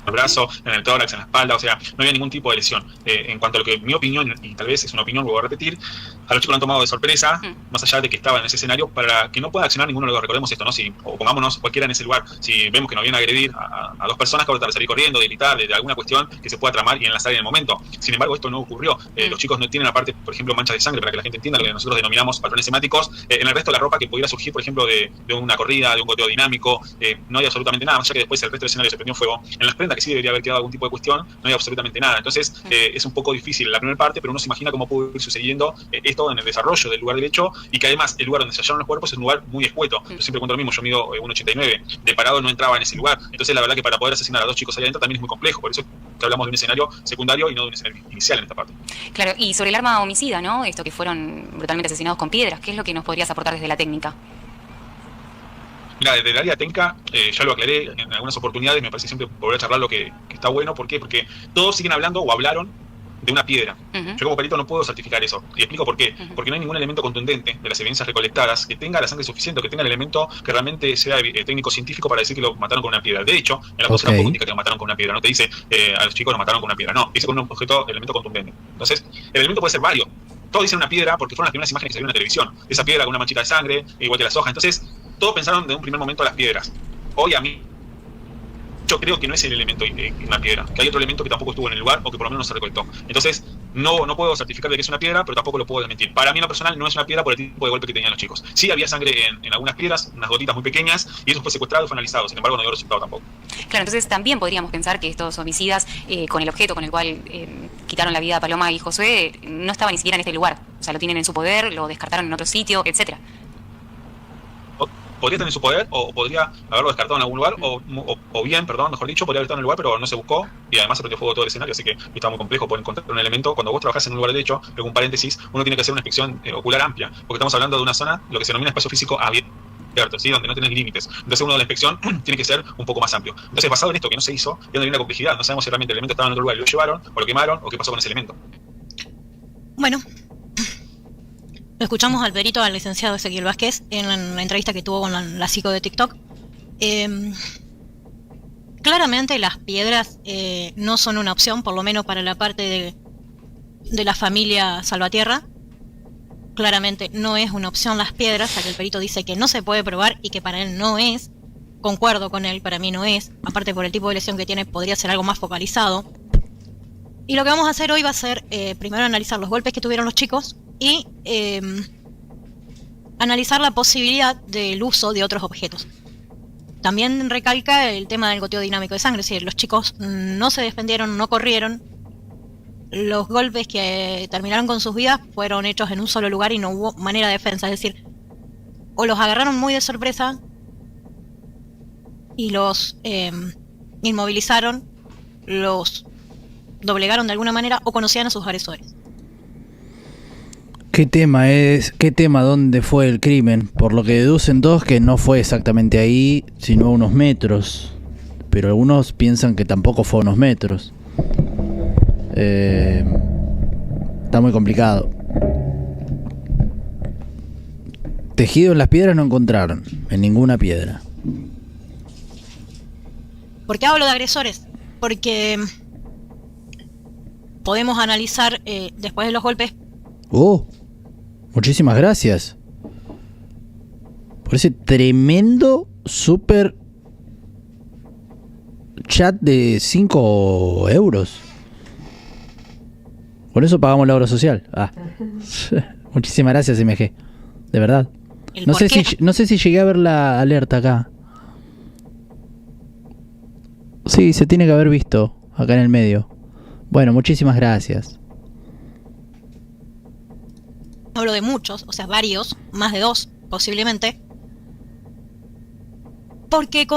en el brazo, en el tórax, en la espalda, o sea, no había ningún tipo de lesión. En cuanto a lo que mi opinión, y tal vez es una opinión, vuelvo a repetir, a los chicos lo han tomado de sorpresa, más allá de que estaban en ese escenario, para que no pueda accionar ninguno de los dos. Recordemos esto, ¿no? Si, o pongámonos cualquiera en ese lugar, si vemos que nos vienen a agredir a dos personas, que van a salir corriendo, de gritar, de alguna cuestión que se pueda tramar y enlazar en el momento. Sin embargo, esto no ocurrió. Los chicos no tienen aparte, por ejemplo, manchas de sangre, para que la gente entienda lo que nosotros denominamos patrones hemáticos. En el resto de la ropa que pudiera surgir, por ejemplo, de una corrida, de un goteo dinámico, no hay absolutamente nada, más allá que después el resto del escenario se prendió fuego. En las prendas, que sí debería haber quedado algún tipo de cuestión, no hay absolutamente nada. Entonces, es un poco difícil la primera parte, pero uno se imagina cómo puede ir sucediendo esto en el desarrollo del lugar del hecho, y que además el lugar donde se hallaron los cuerpos es un lugar muy escueto. Yo siempre cuento lo mismo, yo mido 1,89, de parado no entraba en ese lugar. Entonces, la verdad que para poder asesinar a dos chicos allá adentro también es muy complejo, por eso que hablamos de un escenario secundario y no de un escenario inicial en esta parte. Claro, y sobre el arma homicida, ¿no? Esto que fueron brutalmente asesinados con piedras, ¿qué es lo que nos podrías aportar desde la técnica? Mira, desde el área técnica, ya lo aclaré en algunas oportunidades, me parece siempre volver a charlar lo que está bueno. ¿Por qué? Porque todos siguen hablando o hablaron de una piedra. Yo como perito no puedo certificar eso. Y explico por qué. Porque no hay ningún elemento contundente de las evidencias recolectadas que tenga la sangre suficiente o que tenga el elemento que realmente sea técnico-científico para decir que lo mataron con una piedra. De hecho, en la cosa tampoco indica que lo mataron con una piedra. No te dice a los chicos lo mataron con una piedra. No, dice con un objeto, elemento contundente. Entonces, el elemento puede ser varios. Todos dicen una piedra porque fueron las primeras imágenes que se vieron en la televisión. Esa piedra con una manchita de sangre, igual que la soja. Entonces, todos pensaron de un primer momento a las piedras. Hoy a mí, yo creo que no es el elemento una piedra, que hay otro elemento que tampoco estuvo en el lugar o que por lo menos no se recolectó. Entonces, no puedo certificar de que es una piedra, pero tampoco lo puedo desmentir. Para mí, en lo personal, no es una piedra por el tipo de golpe que tenían los chicos. Sí había sangre en algunas piedras, unas gotitas muy pequeñas, y eso fue secuestrado y fue analizado. Sin embargo, no dio resultado tampoco. Claro, entonces también podríamos pensar que estos homicidas, con el objeto con el cual quitaron la vida a Paloma y Josué, no estaba ni siquiera en este lugar. O sea, lo tienen en su poder, lo descartaron en otro sitio, etcétera. Podría tener en su poder, o podría haberlo descartado en algún lugar, o bien, mejor dicho, podría haber estado en el lugar, pero no se buscó, y además se prendió fuego todo el escenario, así que está muy complejo poder encontrar un elemento. Cuando vos trabajás en un lugar de hecho, luego un paréntesis, uno tiene que hacer una inspección ocular amplia, porque estamos hablando de una zona, lo que se denomina espacio físico abierto, ¿sí? Donde no tenés límites. Entonces uno de la inspección tiene que ser un poco más amplio. Entonces, basado en esto que no se hizo, ya no hay una complejidad, no sabemos si realmente el elemento estaba en otro lugar y lo llevaron, o lo quemaron, o qué pasó con ese elemento. Bueno, lo escuchamos al perito, al licenciado Ezequiel Vázquez, en la entrevista que tuvo con la psico de TikTok. Claramente las piedras no son una opción, por lo menos para la parte de la familia Salvatierra. Claramente no es una opción las piedras, ya que el perito dice que no se puede probar y que para él no es. Concuerdo con él, para mí no es. Aparte, por el tipo de lesión que tiene, podría ser algo más focalizado. Y lo que vamos a hacer hoy va a ser primero analizar los golpes que tuvieron los chicos y analizar la posibilidad del uso de otros objetos. También recalca el tema del goteo dinámico de sangre, es decir, los chicos no se defendieron, no corrieron. Los golpes que terminaron con sus vidas fueron hechos en un solo lugar y no hubo manera de defensa, es decir, o los agarraron muy de sorpresa y los inmovilizaron, los doblegaron de alguna manera o conocían a sus agresores. ¿Qué tema dónde fue el crimen? Por lo que deducen todos que no fue exactamente ahí, sino a unos metros. Pero algunos piensan que tampoco fue a unos metros. Está muy complicado. Tejido en las piedras no encontraron, en ninguna piedra. ¿Por qué hablo de agresores? Porque podemos analizar después de los golpes. Muchísimas gracias por ese tremendo super chat de 5 euros. Con eso pagamos la obra social. Muchísimas gracias, MG. De verdad. No sé si llegué a ver la alerta acá. Sí, se tiene que haber visto acá en el medio. Bueno, muchísimas gracias. Hablo de muchos, o sea, varios, más de 2, posiblemente. Porque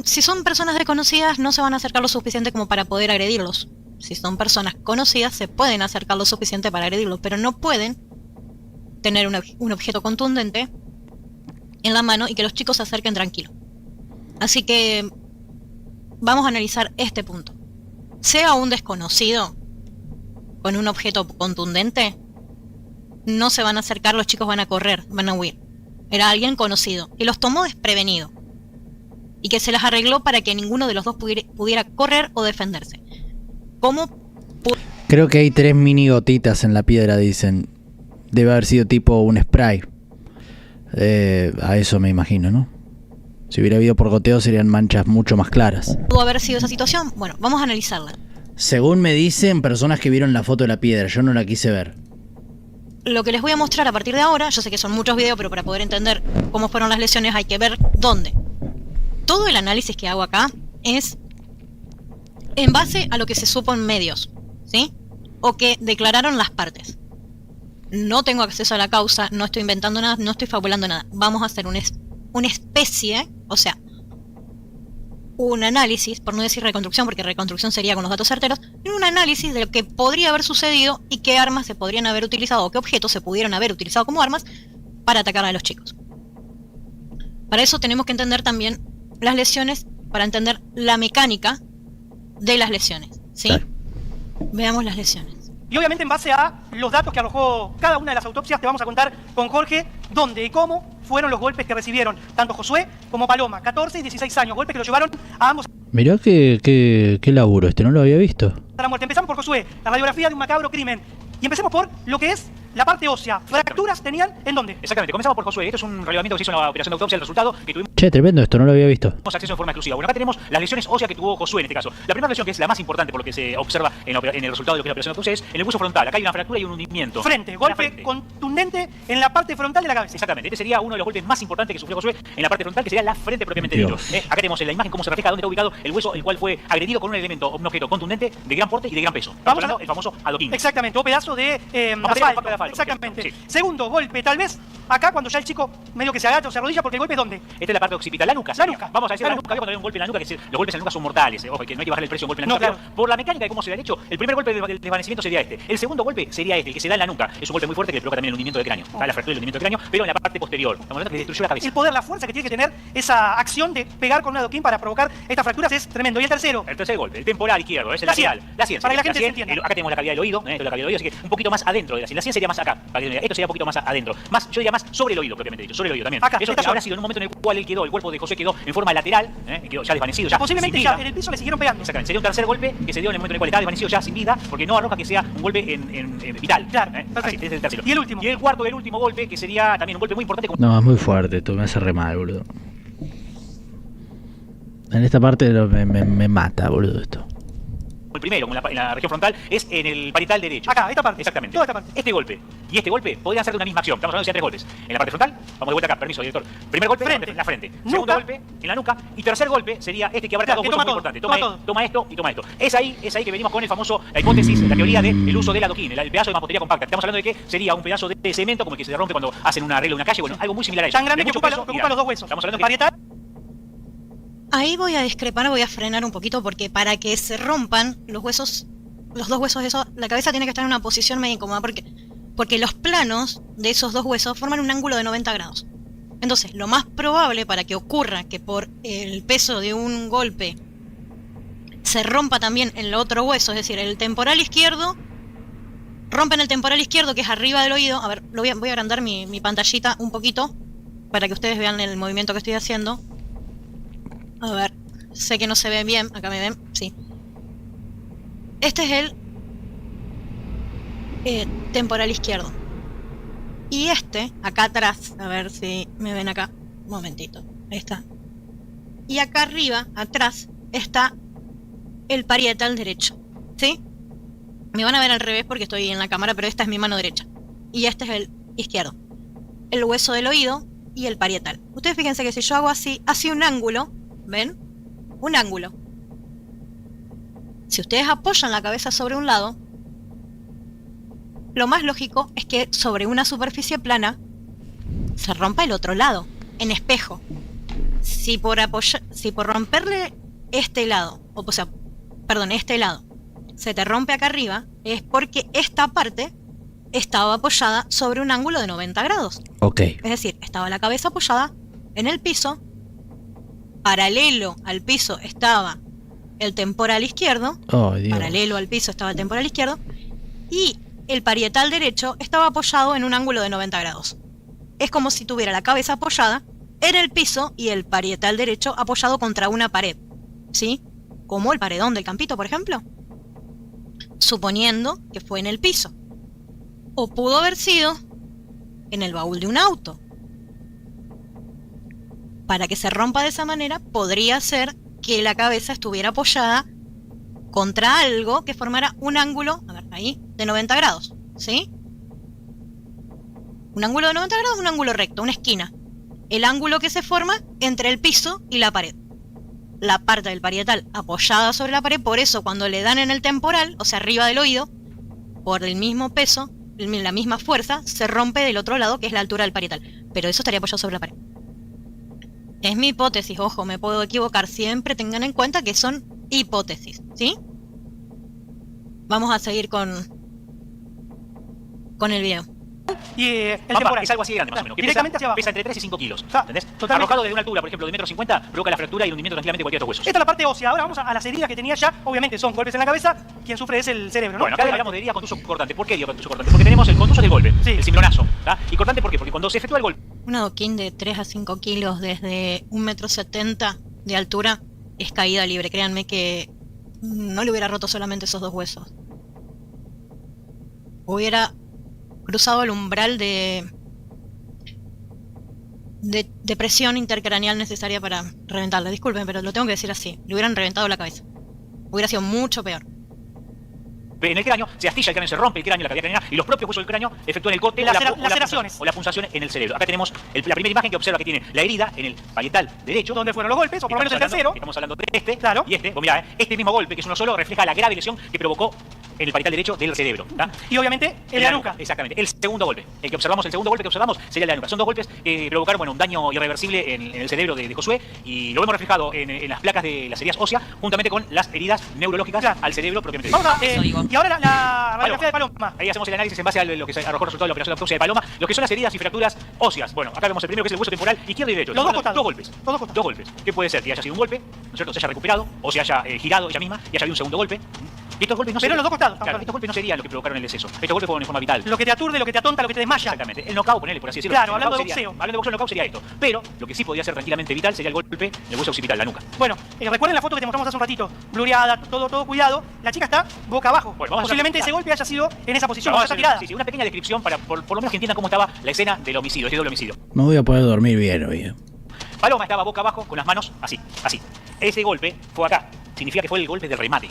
si son personas desconocidas, no se van a acercar lo suficiente como para poder agredirlos. Si son personas conocidas, se pueden acercar lo suficiente para agredirlos, pero no pueden tener un objeto contundente en la mano y que los chicos se acerquen tranquilos. Así que vamos a analizar este punto. Sea un desconocido con un objeto contundente, no se van a acercar, los chicos van a correr, van a huir. Era alguien conocido, que los tomó desprevenido y que se las arregló para que ninguno de los dos pudiera correr o defenderse. Creo que hay 3 mini gotitas en la piedra, dicen. Debe haber sido tipo un spray. A eso me imagino, ¿no? Si hubiera habido por goteo serían manchas mucho más claras. ¿Pudo haber sido esa situación? Bueno, vamos a analizarla. Según me dicen personas que vieron la foto de la piedra, yo no la quise ver. Lo que les voy a mostrar a partir de ahora, yo sé que son muchos videos, pero para poder entender cómo fueron las lesiones hay que ver dónde. Todo el análisis que hago acá es en base a lo que se supo en medios, ¿sí? O que declararon las partes. No tengo acceso a la causa, no estoy inventando nada, no estoy fabulando nada. Vamos a hacer una especie, o sea, un análisis, por no decir reconstrucción, porque reconstrucción sería con los datos certeros, un análisis de lo que podría haber sucedido y qué armas se podrían haber utilizado o qué objetos se pudieron haber utilizado como armas para atacar a los chicos. Para eso tenemos que entender también las lesiones, para entender la mecánica de las lesiones, ¿sí? Claro. Veamos las lesiones. Y obviamente en base a los datos que arrojó cada una de las autopsias, te vamos a contar con Jorge dónde y cómo fueron los golpes que recibieron tanto Josué como Paloma. 14 y 16 años, golpes que lo llevaron a ambos Mirá qué laburo, no lo había visto. a la muerte. Empezamos por Josué, la radiografía de un macabro crimen. Y empecemos por lo que es la parte ósea. ¿Fracturas tenían en dónde? Exactamente, comenzamos por Josué. Esto es un relevamiento que se hizo en la operación de autopsia, el resultado que tuvimos Che, tremendo esto, no lo había visto. acceso en forma exclusiva. Bueno, acá tenemos las lesiones óseas que tuvo Josué en este caso. La primera lesión, que es la más importante por lo que se observa en el resultado de lo que es la operación de autopsia, es en el hueso frontal. Acá hay una fractura y un hundimiento. Frente, golpe contundente en la parte frontal de la cabeza. Exactamente, este sería uno de los golpes más importantes que sufrió Josué en la parte frontal, que sería la frente propiamente dicho. Acá tenemos en la imagen cómo se refleja dónde está ubicado el hueso, el cual fue agredido con un elemento, un objeto contundente de gran porte y de gran peso. Estamos hablando del famoso adoquín. Exactamente, o pedazo de asfalto. Exactamente. Sí. Segundo golpe, tal vez acá cuando ya el chico medio que se agacha o se arrodilla, porque el golpe es ¿dónde? Esta es la parte occipital, la nuca. La nuca. Vamos a decir la nuca. Cuando hay un golpe en la nuca, que los golpes en la nuca son mortales. Ojo, que no hay que bajar el precio de un golpe en la nuca. Claro. Pero por la mecánica de cómo se da el hecho, el primer golpe del desvanecimiento sería este. El segundo golpe sería este, el que se da en la nuca. Es un golpe muy fuerte que le provoca también el hundimiento del cráneo. La fractura y el hundimiento del cráneo, pero en la parte posterior. Estamos hablando que destruyó la cabeza. El poder, la fuerza que tiene que tener esa acción de pegar con un adoquín para provocar estas fracturas es tremendo. Y el tercero. El tercer golpe, el temporal izquierdo, es el lateral. La 100. Para que la gente se entienda. Acá tenemos la cavidad del oído, la cavidad del oído, así que un poquito más adentro de la 100. La 100 sería más acá. Esto sería un poquito más adentro. Más, yo diría más sobre el oído, propiamente dicho. Sobre el oído también. Acá, eso habrá sido en un momento en el cual él quedó, el cuerpo de José quedó en forma lateral, quedó ya desvanecido. Ya posiblemente ya en el piso le siguieron pegando. Exactamente. Sería un tercer golpe que se dio en el momento en el cual estaba desvanecido ya sin vida, porque no arroja que sea un golpe en vital. Claro, así, este es el tercero. Y el último. Y el cuarto del último golpe, que sería también un golpe muy importante. No, es muy fuerte, esto me hace re mal, boludo. En esta parte me mata, boludo, esto. El primero, en la región frontal, es en el parietal derecho. Acá, esta parte. Exactamente. Toda esta parte. Este golpe y este golpe podrían ser de una misma acción. Estamos hablando de 3 golpes. En la parte frontal, vamos de vuelta acá, permiso, director. Primer golpe en la frente. Segundo golpe en la nuca. Y tercer golpe sería este que abarca dos huesos muy importantes. Toma esto y toma esto. Es ahí que venimos con el famoso, la hipótesis, la teoría del uso del adoquín, el pedazo de mampostería compacta. Estamos hablando de que sería un pedazo de cemento como el que se rompe cuando hacen un arreglo en una calle. Bueno, algo muy similar a eso. Tan grande que ocupa los dos huesos. Estamos hablando de parietal. Ahí voy a discrepar, voy a frenar un poquito, porque para que se rompan los huesos, los dos huesos de eso, la cabeza tiene que estar en una posición medio incómoda, porque los planos de esos dos huesos forman un ángulo de 90 grados. Entonces, lo más probable para que ocurra que por el peso de un golpe se rompa también el otro hueso, es decir, el temporal izquierdo, rompen el temporal izquierdo que es arriba del oído. A ver, voy a agrandar mi pantallita un poquito para que ustedes vean el movimiento que estoy haciendo. A ver, sé que no se ve bien, acá me ven, sí. Este es el temporal izquierdo. Y este, acá atrás, a ver si me ven acá, un momentito, ahí está. Y acá arriba, atrás, está el parietal derecho, ¿sí? Me van a ver al revés porque estoy en la cámara, pero esta es mi mano derecha. Y este es el izquierdo. El hueso del oído y el parietal. Ustedes fíjense que si yo hago así un ángulo, ¿ven? Un ángulo. Si ustedes apoyan la cabeza sobre un lado, lo más lógico es que sobre una superficie plana se rompa el otro lado, en espejo. Si por romperle este lado, este lado, se te rompe acá arriba, es porque esta parte estaba apoyada sobre un ángulo de 90 grados. Ok. Es decir, estaba la cabeza apoyada en el piso, paralelo al piso estaba el temporal izquierdo, paralelo al piso estaba el temporal izquierdo, y el parietal derecho estaba apoyado en un ángulo de 90 grados. Es como si tuviera la cabeza apoyada en el piso y el parietal derecho apoyado contra una pared, ¿sí? Como el paredón del campito, por ejemplo. Suponiendo que fue en el piso. O pudo haber sido en el baúl de un auto. Para que se rompa de esa manera, podría ser que la cabeza estuviera apoyada contra algo que formara un ángulo, a ver, ahí, de 90 grados, ¿sí? Un ángulo de 90 grados, un ángulo recto, una esquina. El ángulo que se forma entre el piso y la pared. La parte del parietal apoyada sobre la pared, por eso cuando le dan en el temporal, o sea, arriba del oído, por el mismo peso, la misma fuerza, se rompe del otro lado, que es la altura del parietal. Pero eso estaría apoyado sobre la pared. Es mi hipótesis, ojo, me puedo equivocar. Siempre tengan en cuenta que son hipótesis, ¿sí? Vamos a seguir con el video. y el Pampa, temporal. es algo así de grande, más o menos. Que Directamente hacia abajo. Pesa entre 3 y 5 kilos. O sea, ¿Entendés? totalmente. Arrojado desde una altura, por ejemplo, de 1,50 m, provoca la fractura y el hundimiento tranquilamente de cualquier otro hueso. Esta es la parte ósea. Ahora vamos a las heridas que tenía ya. Obviamente son golpes en la cabeza. Quien sufre es el cerebro, ¿no? Bueno, acá hablamos de herida contuso cortante. ¿Por qué digo contuso cortante? Porque tenemos el contuso del golpe, el cimbronazo. ¿Y cortante por qué? Porque cuando se efectúa el golpe. Un adoquín de 3 a 5 kilos desde 1,70 m de altura es caída libre. Créanme que no le hubiera roto solamente esos 2 huesos. Hubiera cruzado el umbral de presión intercraneal necesaria para reventarla. Disculpen, pero lo tengo que decir así. Le hubieran reventado la cabeza. Hubiera sido mucho peor. En el cráneo se astilla el cráneo, se rompe el cráneo, la cavidad craneal, y los propios huesos del cráneo efectúan el corte o la punzación en el cerebro. Acá tenemos la primera imagen que observa que tiene la herida en el parietal derecho. ¿Dónde fueron los golpes? O por lo menos el tercero. Estamos hablando de este, claro. Y este, mirá, este mismo golpe, que es uno solo, refleja la grave lesión que provocó en el parietal derecho del cerebro. Y obviamente el de la nuca. Exactamente. El segundo golpe. El segundo golpe que observamos sería el de la nuca. Son 2 golpes que provocaron un daño irreversible en el cerebro de Josué, y lo vemos reflejado en las placas de las heridas óseas, juntamente con las heridas neurológicas al cerebro propiamente dicho. Y ahora la radiografía de Paloma. Ahí hacemos el análisis en base a lo que se arrojó el resultado de la operación de autopsia de Paloma, lo que son las heridas y fracturas óseas. Bueno, acá vemos el primero, que es el hueso temporal izquierdo y derecho. Los dos costados. 2 golpes. 2 golpes. ¿Qué puede ser? Que haya sido un golpe, ¿no es cierto? Se haya recuperado, o se haya girado ella misma y haya habido un segundo golpe. Y estos golpes no Pero serían, los dos costados. claro, estos golpes no serían lo que provocaron el deceso. Estos golpes fueron en forma vital. Lo que te aturde, lo que te atonta, lo que te desmaya. Exactamente. El knockout, ponele, por así decirlo. Claro, hablando de boxeo. Hablando de boxeo, el knockout sería esto. Pero lo que sí podía ser tranquilamente vital sería el golpe del hueso occipital, la nuca. Bueno, recuerden la foto que te mostramos hace un ratito. Blureada, todo cuidado. La chica está boca abajo. Bueno, posiblemente ese golpe haya sido en esa posición, Vamos a está hacer tirada. sí, una pequeña descripción para por lo menos que entiendan cómo estaba la escena del homicidio, este doble homicidio. No voy a poder dormir bien hoy. Paloma estaba boca abajo con las manos así. Ese golpe fue acá. Significa que fue el golpe del remate.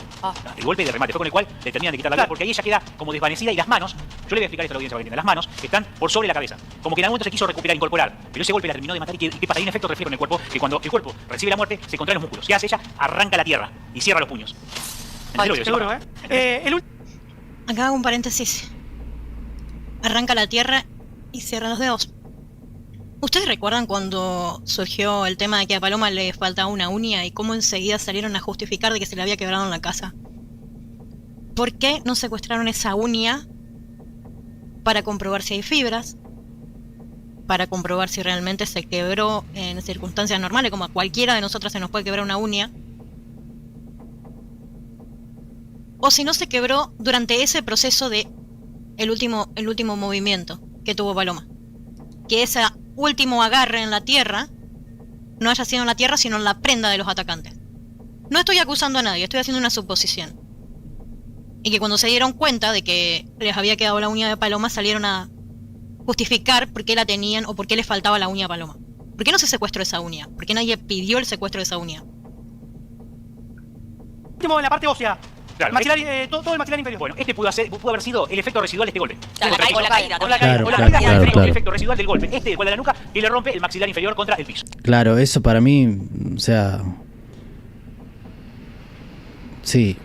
El golpe del remate fue con el cual le terminan de quitar la vida, porque ahí ella queda como desvanecida y las manos, yo le voy a explicar esto a la audiencia para que entienda, las manos están por sobre la cabeza. Como que en algún momento se quiso recuperar, incorporar, pero ese golpe la terminó de matar. ¿Y qué pasa? Hay un efecto reflejo en el cuerpo, que cuando el cuerpo recibe la muerte, se contraen los músculos. ¿Qué hace ella? Arranca la tierra y cierra los puños. Seguro, Acá hago un paréntesis. Arranca la tierra y cierra los dedos. ¿Ustedes recuerdan cuando surgió el tema de que a Paloma le faltaba una uña y cómo enseguida salieron a justificar de que se le había quebrado en la casa? ¿Por qué no secuestraron esa uña para comprobar si hay fibras? Para comprobar si realmente se quebró en circunstancias normales, como a cualquiera de nosotros se nos puede quebrar una uña. O si no se quebró durante ese proceso de el último movimiento que tuvo Paloma. Que ese último agarre en la tierra no haya sido en la tierra, sino en la prenda de los atacantes. No estoy acusando a nadie, estoy haciendo una suposición. Y que cuando se dieron cuenta de que les había quedado la uña de Paloma, salieron a justificar por qué la tenían o por qué les faltaba la uña a Paloma. ¿Por qué no se secuestró esa uña? ¿Por qué nadie pidió el secuestro de esa uña? Último en la parte ósea. Claro, todo el maxilar inferior. Bueno, este pudo haber sido el efecto residual de este golpe. Claro, la caída. El efecto residual del golpe. Este igual de la nuca y le rompe el maxilar inferior contra el piso. Claro, eso para mí, o sea... Sí.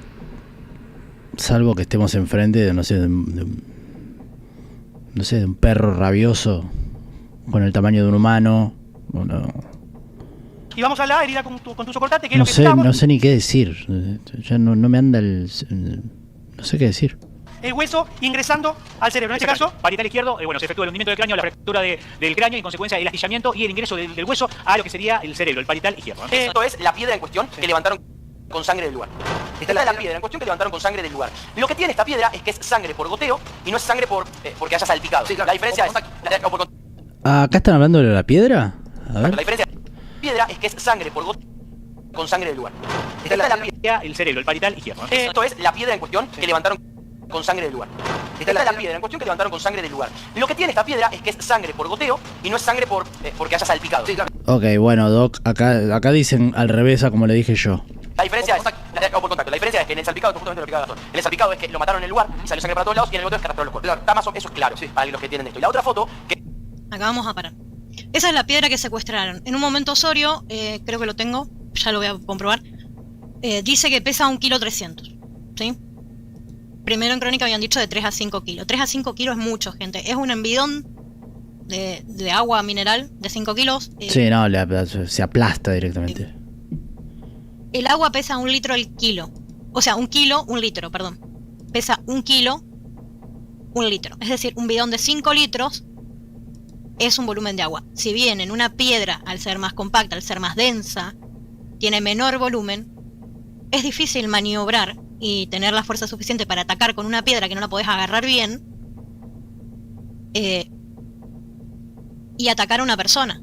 Salvo que estemos enfrente de, no sé, de un perro rabioso con el tamaño de un humano. Y vamos a la herida contuso cortante, que es No lo que sé, estamos. no sé ni qué decir. Ya no me anda el... No sé qué decir. El hueso ingresando al cerebro. En este caso, parietal izquierdo, se efectúa el hundimiento del cráneo, la fractura del cráneo y en consecuencia el astillamiento y el ingreso del hueso a lo que sería el cerebro, el parietal izquierdo. Esto es la piedra en cuestión que levantaron con sangre del lugar. Esta es la piedra en cuestión que levantaron con sangre del lugar. Lo que tiene esta piedra es que es sangre por goteo y no es sangre porque haya salpicado. Sí, claro. La diferencia es... ¿Acá están hablando de la piedra? A ver. La diferencia de la piedra es que es sangre por goteo con sangre del lugar. Esta es la piedra, el cerebro, el parietal izquierdo. Esto es la piedra en cuestión que levantaron con sangre del lugar. Esta es la piedra en cuestión que levantaron con sangre del lugar. Lo que tiene esta piedra es que es sangre por goteo y no es sangre porque haya salpicado. Sí, claro. Ok, bueno, Doc, acá dicen al revés a como le dije yo. La diferencia es, por contacto, la diferencia es que en el salpicado, justamente lo que Gastón, en el salpicado es que lo mataron en el lugar y salió sangre para todos lados, y en el goteo es que arrastró los cuerpos. Claro, está más o menos, eso es claro, sí, para los que tienen esto. Y la otra foto, que... Acá vamos a parar. Esa es la piedra que secuestraron. En un momento Osorio, creo que lo tengo, ya lo voy a comprobar, dice que pesa 1,3 kg, ¿sí? Primero en Crónica habían dicho de 3 a 5 kilos. 3 a 5 kilos es mucho, gente. Es un envidón de agua mineral de 5 kilos. Sí, no, se aplasta directamente. El agua pesa 1 litro al kilo. O sea, 1 kilo, 1 litro, perdón. Pesa 1 kilo 1 litro. Es decir, un bidón de 5 litros es un volumen de agua. Si bien en una piedra, al ser más compacta, al ser más densa, tiene menor volumen, es difícil maniobrar y tener la fuerza suficiente para atacar con una piedra que no la podés agarrar bien y atacar a una persona.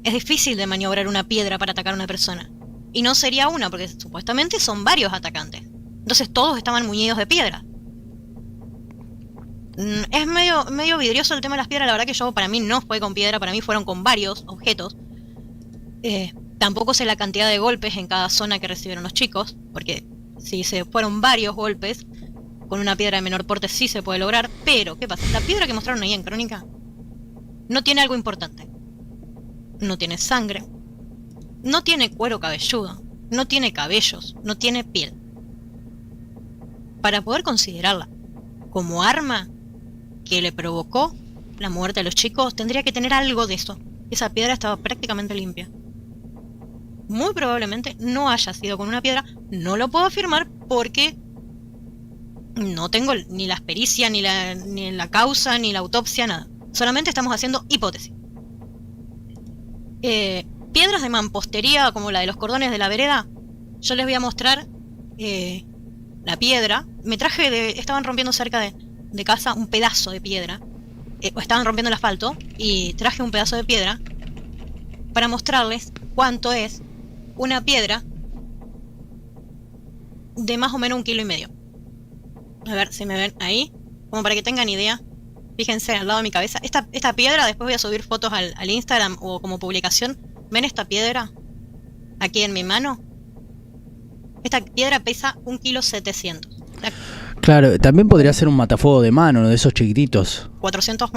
Es difícil de maniobrar una piedra para atacar a una persona. Y no sería una, porque supuestamente son varios atacantes. Entonces todos estaban muñidos de piedra. Es medio vidrioso el tema de las piedras. La verdad que para mí no fue con piedra, para mí fueron con varios objetos. Tampoco sé la cantidad de golpes en cada zona que recibieron los chicos, porque si se fueron varios golpes, con una piedra de menor porte sí se puede lograr. Pero, ¿qué pasa? La piedra que mostraron ahí en Crónica no tiene algo importante. No tiene sangre, no tiene cuero cabelludo, no tiene cabellos, no tiene piel. Para poder considerarla como arma que le provocó la muerte de los chicos, tendría que tener algo de eso. Esa piedra estaba prácticamente limpia. Muy probablemente no haya sido con una piedra. No lo puedo afirmar porque no tengo ni la pericia, ni la causa, ni la autopsia, nada. Solamente estamos haciendo hipótesis. Piedras de mampostería como la de los cordones de la vereda. Yo les voy a mostrar la piedra. Me traje estaban rompiendo cerca de casa un pedazo de piedra. O estaban rompiendo el asfalto y traje un pedazo de piedra para mostrarles cuánto es una piedra de más o menos 1,5 kilos. A ver si me ven ahí, como para que tengan idea. Fíjense al lado de mi cabeza. Esta piedra, después voy a subir fotos al Instagram o como publicación. ¿Ven esta piedra? Aquí en mi mano. Esta piedra pesa 1,7 kilos. Claro, también podría ser un matafuego de mano, ¿no? De esos chiquititos. 400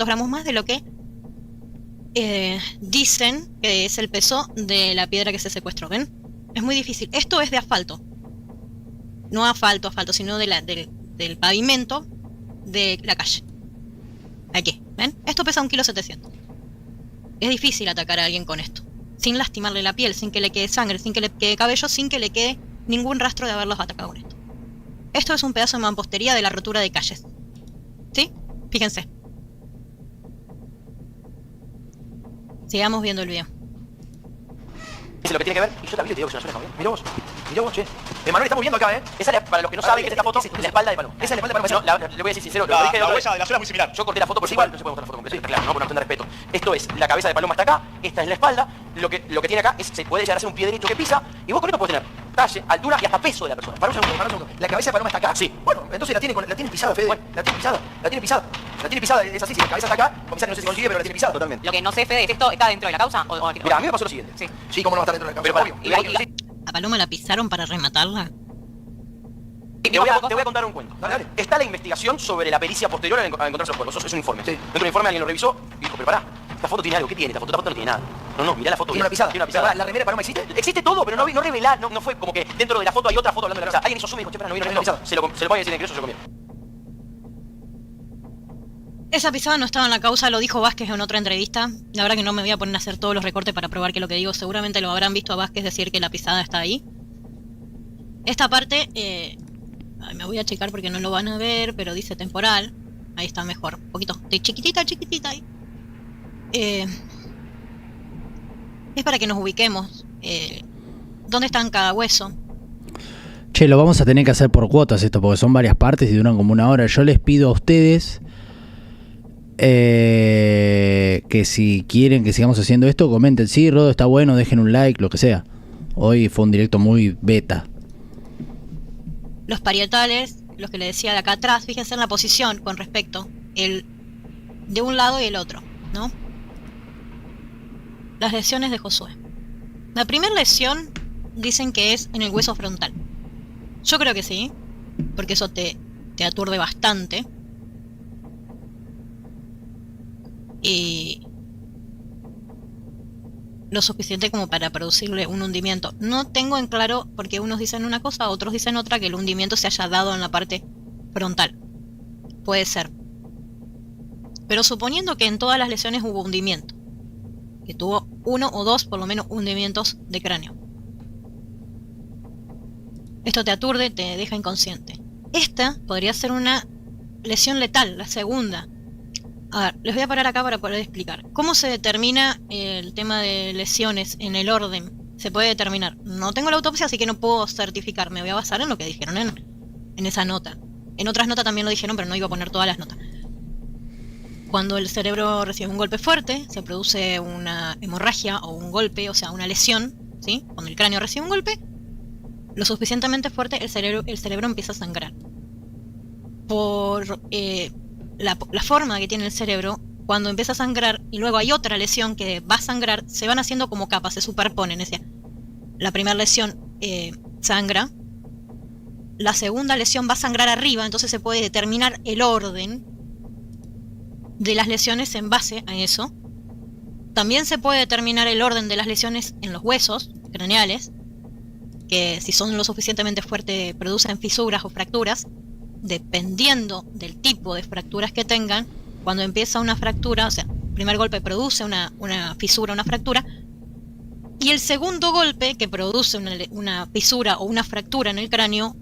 gramos más de lo que dicen que es el peso de la piedra que se secuestró. ¿Ven? Es muy difícil. Esto es de asfalto. No asfalto, sino del pavimento de la calle. Aquí, ¿ven? Esto pesa 1,7 kilos. Es difícil atacar a alguien con esto, sin lastimarle la piel, sin que le quede sangre, sin que le quede cabello, sin que le quede ningún rastro de haberlos atacado con esto. Esto es un pedazo de mampostería de la rotura de calles. ¿Sí? Fíjense. Sigamos viendo el video. Es lo que tiene que ver. Y yo también te digo que es una zona, Mirá vos, che. Manuel, estamos viendo acá, Esa es para los que no saben que es esta foto, es la espalda de Paloma. Esa es la espalda de Paloma. No, le voy a decir sincero, la huella de la zona es muy similar. Yo corté la foto, pero igual no se puede mostrar la foto completa. Está claro, ¿no? Por una cuestión de respeto. Esto es, la cabeza de Paloma está acá, esta es la espalda. Lo que tiene acá es, se puede llegar a ser un piedrito que pisa, y vos con esto podés tener talle, altura y hasta peso de la persona. Para un segundo. La cabeza de Paloma está acá. Sí. Bueno, entonces la tiene pisada, Fede. Bueno, la tiene pisada, es así, si la cabeza está acá, comisario no sé si consigue, pero la tiene pisada totalmente. Lo que no sé, Fede, ¿es esto está dentro de la causa o Mira, a mí me pasó lo siguiente. Sí, cómo no va a estar dentro de la causa. Pero obvio. ¿A Paloma la pisaron para rematarla? Te voy a contar un cuento. Dale. Está la investigación sobre la pericia posterior a encontrarse los cuerpos. Es un informe. Sí. Dentro del informe alguien lo revisó y dijo, pero pará, esta foto tiene algo. ¿Qué tiene? Esta foto no tiene nada. No, mirá la foto. Tiene una pisada. ¿La remera de Paloma existe? Existe todo, pero no revelá. No fue como que dentro de la foto hay otra foto hablando de la pisada. Alguien hizo zoom y dijo, che, pero no vino la pisada. Se lo puede decir en ingreso, se lo comió. Esa pisada no estaba en la causa, lo dijo Vázquez en otra entrevista. La verdad que no me voy a poner a hacer todos los recortes para probar que lo que digo. Seguramente lo habrán visto a Vázquez decir que la pisada está ahí. Esta parte, me voy a checar porque no lo van a ver, pero dice temporal. Ahí está mejor. Un poquito, chiquitita ahí. Es para que nos ubiquemos. ¿Dónde está en cada hueso? Che, lo vamos a tener que hacer por cuotas esto, porque son varias partes y duran como 1 hora. Yo les pido a ustedes que si quieren que sigamos haciendo esto, comenten, sí, Rodo, está bueno, dejen un like, lo que sea. Hoy fue un directo muy beta. Los parietales, los que le decía de acá atrás, fíjense en la posición con respecto de un lado y el otro, ¿no? Las lesiones de Josué. La primera lesión dicen que es en el hueso frontal. Yo creo que sí, porque eso te aturde bastante. Y lo suficiente como para producirle un hundimiento. No tengo en claro, porque unos dicen una cosa, otros dicen otra, que el hundimiento se haya dado en la parte frontal. Puede ser. Pero suponiendo que en todas las lesiones hubo hundimiento, que tuvo 1 o 2 por lo menos hundimientos de cráneo, esto te aturde, te deja inconsciente. Esta podría ser una lesión letal, la segunda. A ver, les voy a parar acá para poder explicar. ¿Cómo se determina el tema de lesiones en el orden? Se puede determinar. No tengo la autopsia, así que no puedo certificar. Me voy a basar en lo que dijeron en esa nota. En otras notas también lo dijeron, pero no iba a poner todas las notas. Cuando el cerebro recibe un golpe fuerte, se produce una hemorragia o un golpe, o sea, una lesión, ¿sí? Cuando el cráneo recibe un golpe, lo suficientemente fuerte, el cerebro empieza a sangrar. Por la forma que tiene el cerebro, cuando empieza a sangrar y luego hay otra lesión que va a sangrar, se van haciendo como capas, se superponen. Es decir, la primera lesión sangra, la segunda lesión va a sangrar arriba, entonces se puede determinar el orden de las lesiones en base a eso. También se puede determinar el orden de las lesiones en los huesos craneales, que si son lo suficientemente fuertes producen fisuras o fracturas, dependiendo del tipo de fracturas que tengan. Cuando empieza una fractura, o sea, el primer golpe produce una fisura, una fractura, y el segundo golpe que produce una fisura o una fractura en el cráneo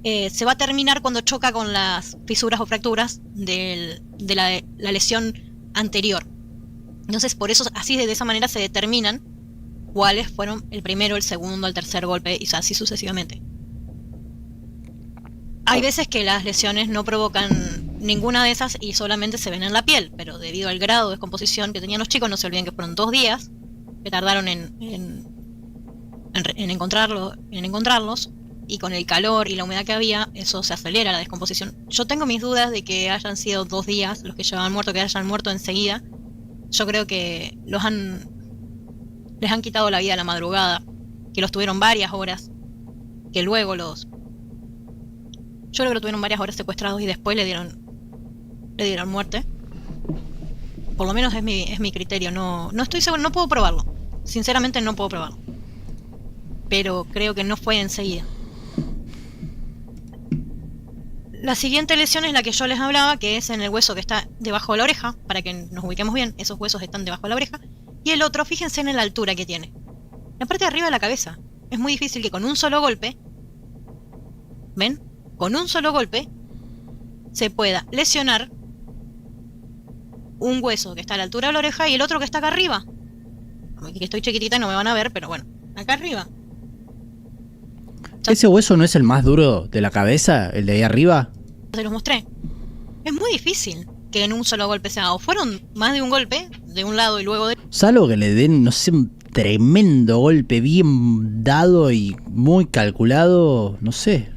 se va a terminar cuando choca con las fisuras o fracturas de la lesión anterior. Entonces, por eso, así de esa manera se determinan cuáles fueron el primero, el segundo, el tercer golpe, y así sucesivamente. Hay veces que las lesiones no provocan ninguna de esas y solamente se ven en la piel, pero debido al grado de descomposición que tenían los chicos, no se olviden que fueron 2 días que tardaron en encontrarlos, y con el calor y la humedad que había, eso se acelera la descomposición. Yo tengo mis dudas de que hayan sido 2 días los que llevaban muerto, que hayan muerto enseguida. Yo creo que les han quitado la vida a la madrugada, que los tuvieron varias horas, que luego yo creo que lo tuvieron varias horas secuestrados y después le dieron muerte. Por lo menos es mi criterio. No estoy seguro, no puedo probarlo. Sinceramente no puedo probarlo. Pero creo que no fue enseguida. La siguiente lesión es la que yo les hablaba, que es en el hueso que está debajo de la oreja, para que nos ubiquemos bien. Esos huesos están debajo de la oreja. Y el otro, fíjense en la altura que tiene. La parte de arriba de la cabeza. Es muy difícil que con un solo golpe, ¿ven? Con un solo golpe se pueda lesionar un hueso que está a la altura de la oreja y el otro que está acá arriba. Aquí estoy chiquitita y no me van a ver, pero bueno, acá arriba. ¿Ese hueso no es el más duro de la cabeza, el de ahí arriba? Se los mostré. Es muy difícil que en un solo golpe sea. O fueron más de un golpe, de un lado y luego de... Salvo que le den, no sé, un tremendo golpe bien dado y muy calculado, no sé.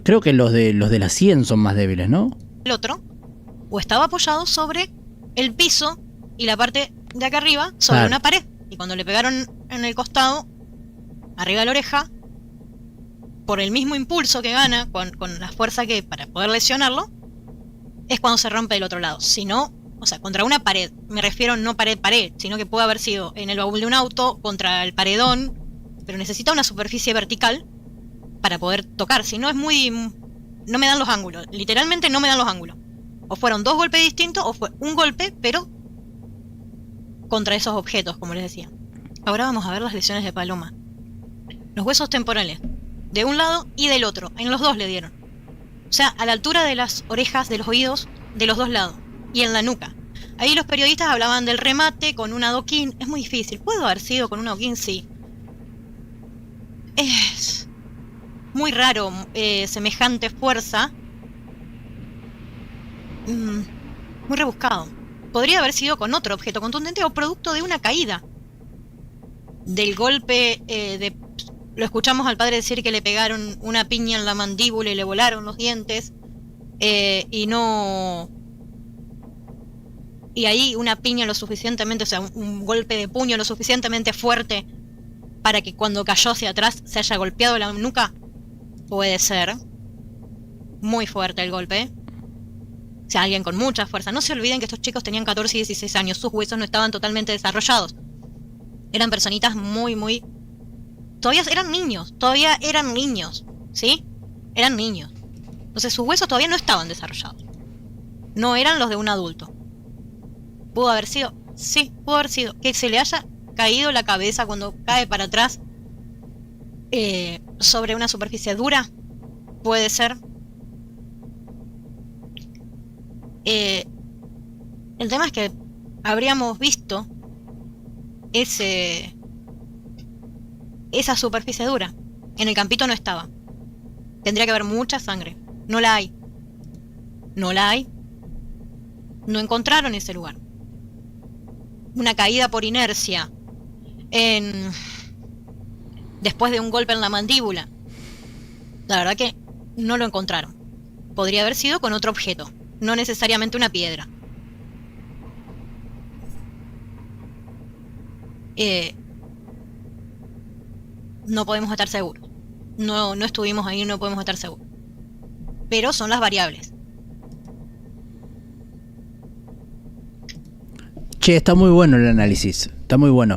Creo que los de la 100 son más débiles, ¿no? El otro, o estaba apoyado sobre el piso y la parte de acá arriba sobre una pared. Y cuando le pegaron en el costado, arriba de la oreja, por el mismo impulso que gana, con la fuerza que para poder lesionarlo, es cuando se rompe del otro lado. Si no, o sea, contra una pared, me refiero no pared, sino que puede haber sido en el baúl de un auto, contra el paredón, pero necesita una superficie vertical para poder tocar. Si no, es muy... no me dan los ángulos, literalmente no me dan los ángulos. O fueron 2 golpes distintos, o fue un golpe, pero contra esos objetos, como les decía. Ahora vamos a ver las lesiones de Paloma. Los huesos temporales, de un lado y del otro, en los dos le dieron. O sea, a la altura de las orejas, de los oídos, de los dos lados, y en la nuca. Ahí los periodistas hablaban del remate con un adoquín. Es muy difícil. ¿Puedo haber sido con un adoquín? Sí. Es muy raro semejante fuerza. Muy rebuscado. Podría haber sido con otro objeto contundente o producto de una caída. Del golpe lo escuchamos al padre decir que le pegaron una piña en la mandíbula y le volaron los dientes. Y ahí una piña lo suficientemente, o sea, un golpe de puño lo suficientemente fuerte para que cuando cayó hacia atrás se haya golpeado la nuca. Puede ser. Muy fuerte el golpe. O sea, alguien con mucha fuerza. No se olviden que estos chicos tenían 14 y 16 años. Sus huesos no estaban totalmente desarrollados. Eran personitas muy... Todavía eran niños, ¿sí? Eran niños. Entonces sus huesos todavía no estaban desarrollados. No eran los de un adulto. ¿Pudo haber sido? Sí, pudo haber sido. Que se le haya caído la cabeza cuando cae para atrás sobre una superficie dura. Puede ser. El tema es que habríamos visto esa superficie dura. En el campito no estaba. Tendría que haber mucha sangre. No la hay. No la hay. No encontraron ese lugar. Una caída por inercia después de un golpe en la mandíbula. La verdad que no lo encontraron. Podría haber sido con otro objeto, no necesariamente una piedra. No podemos estar seguros. No estuvimos ahí, no podemos estar seguros. Pero son las variables. Che, está muy bueno el análisis. Está muy bueno.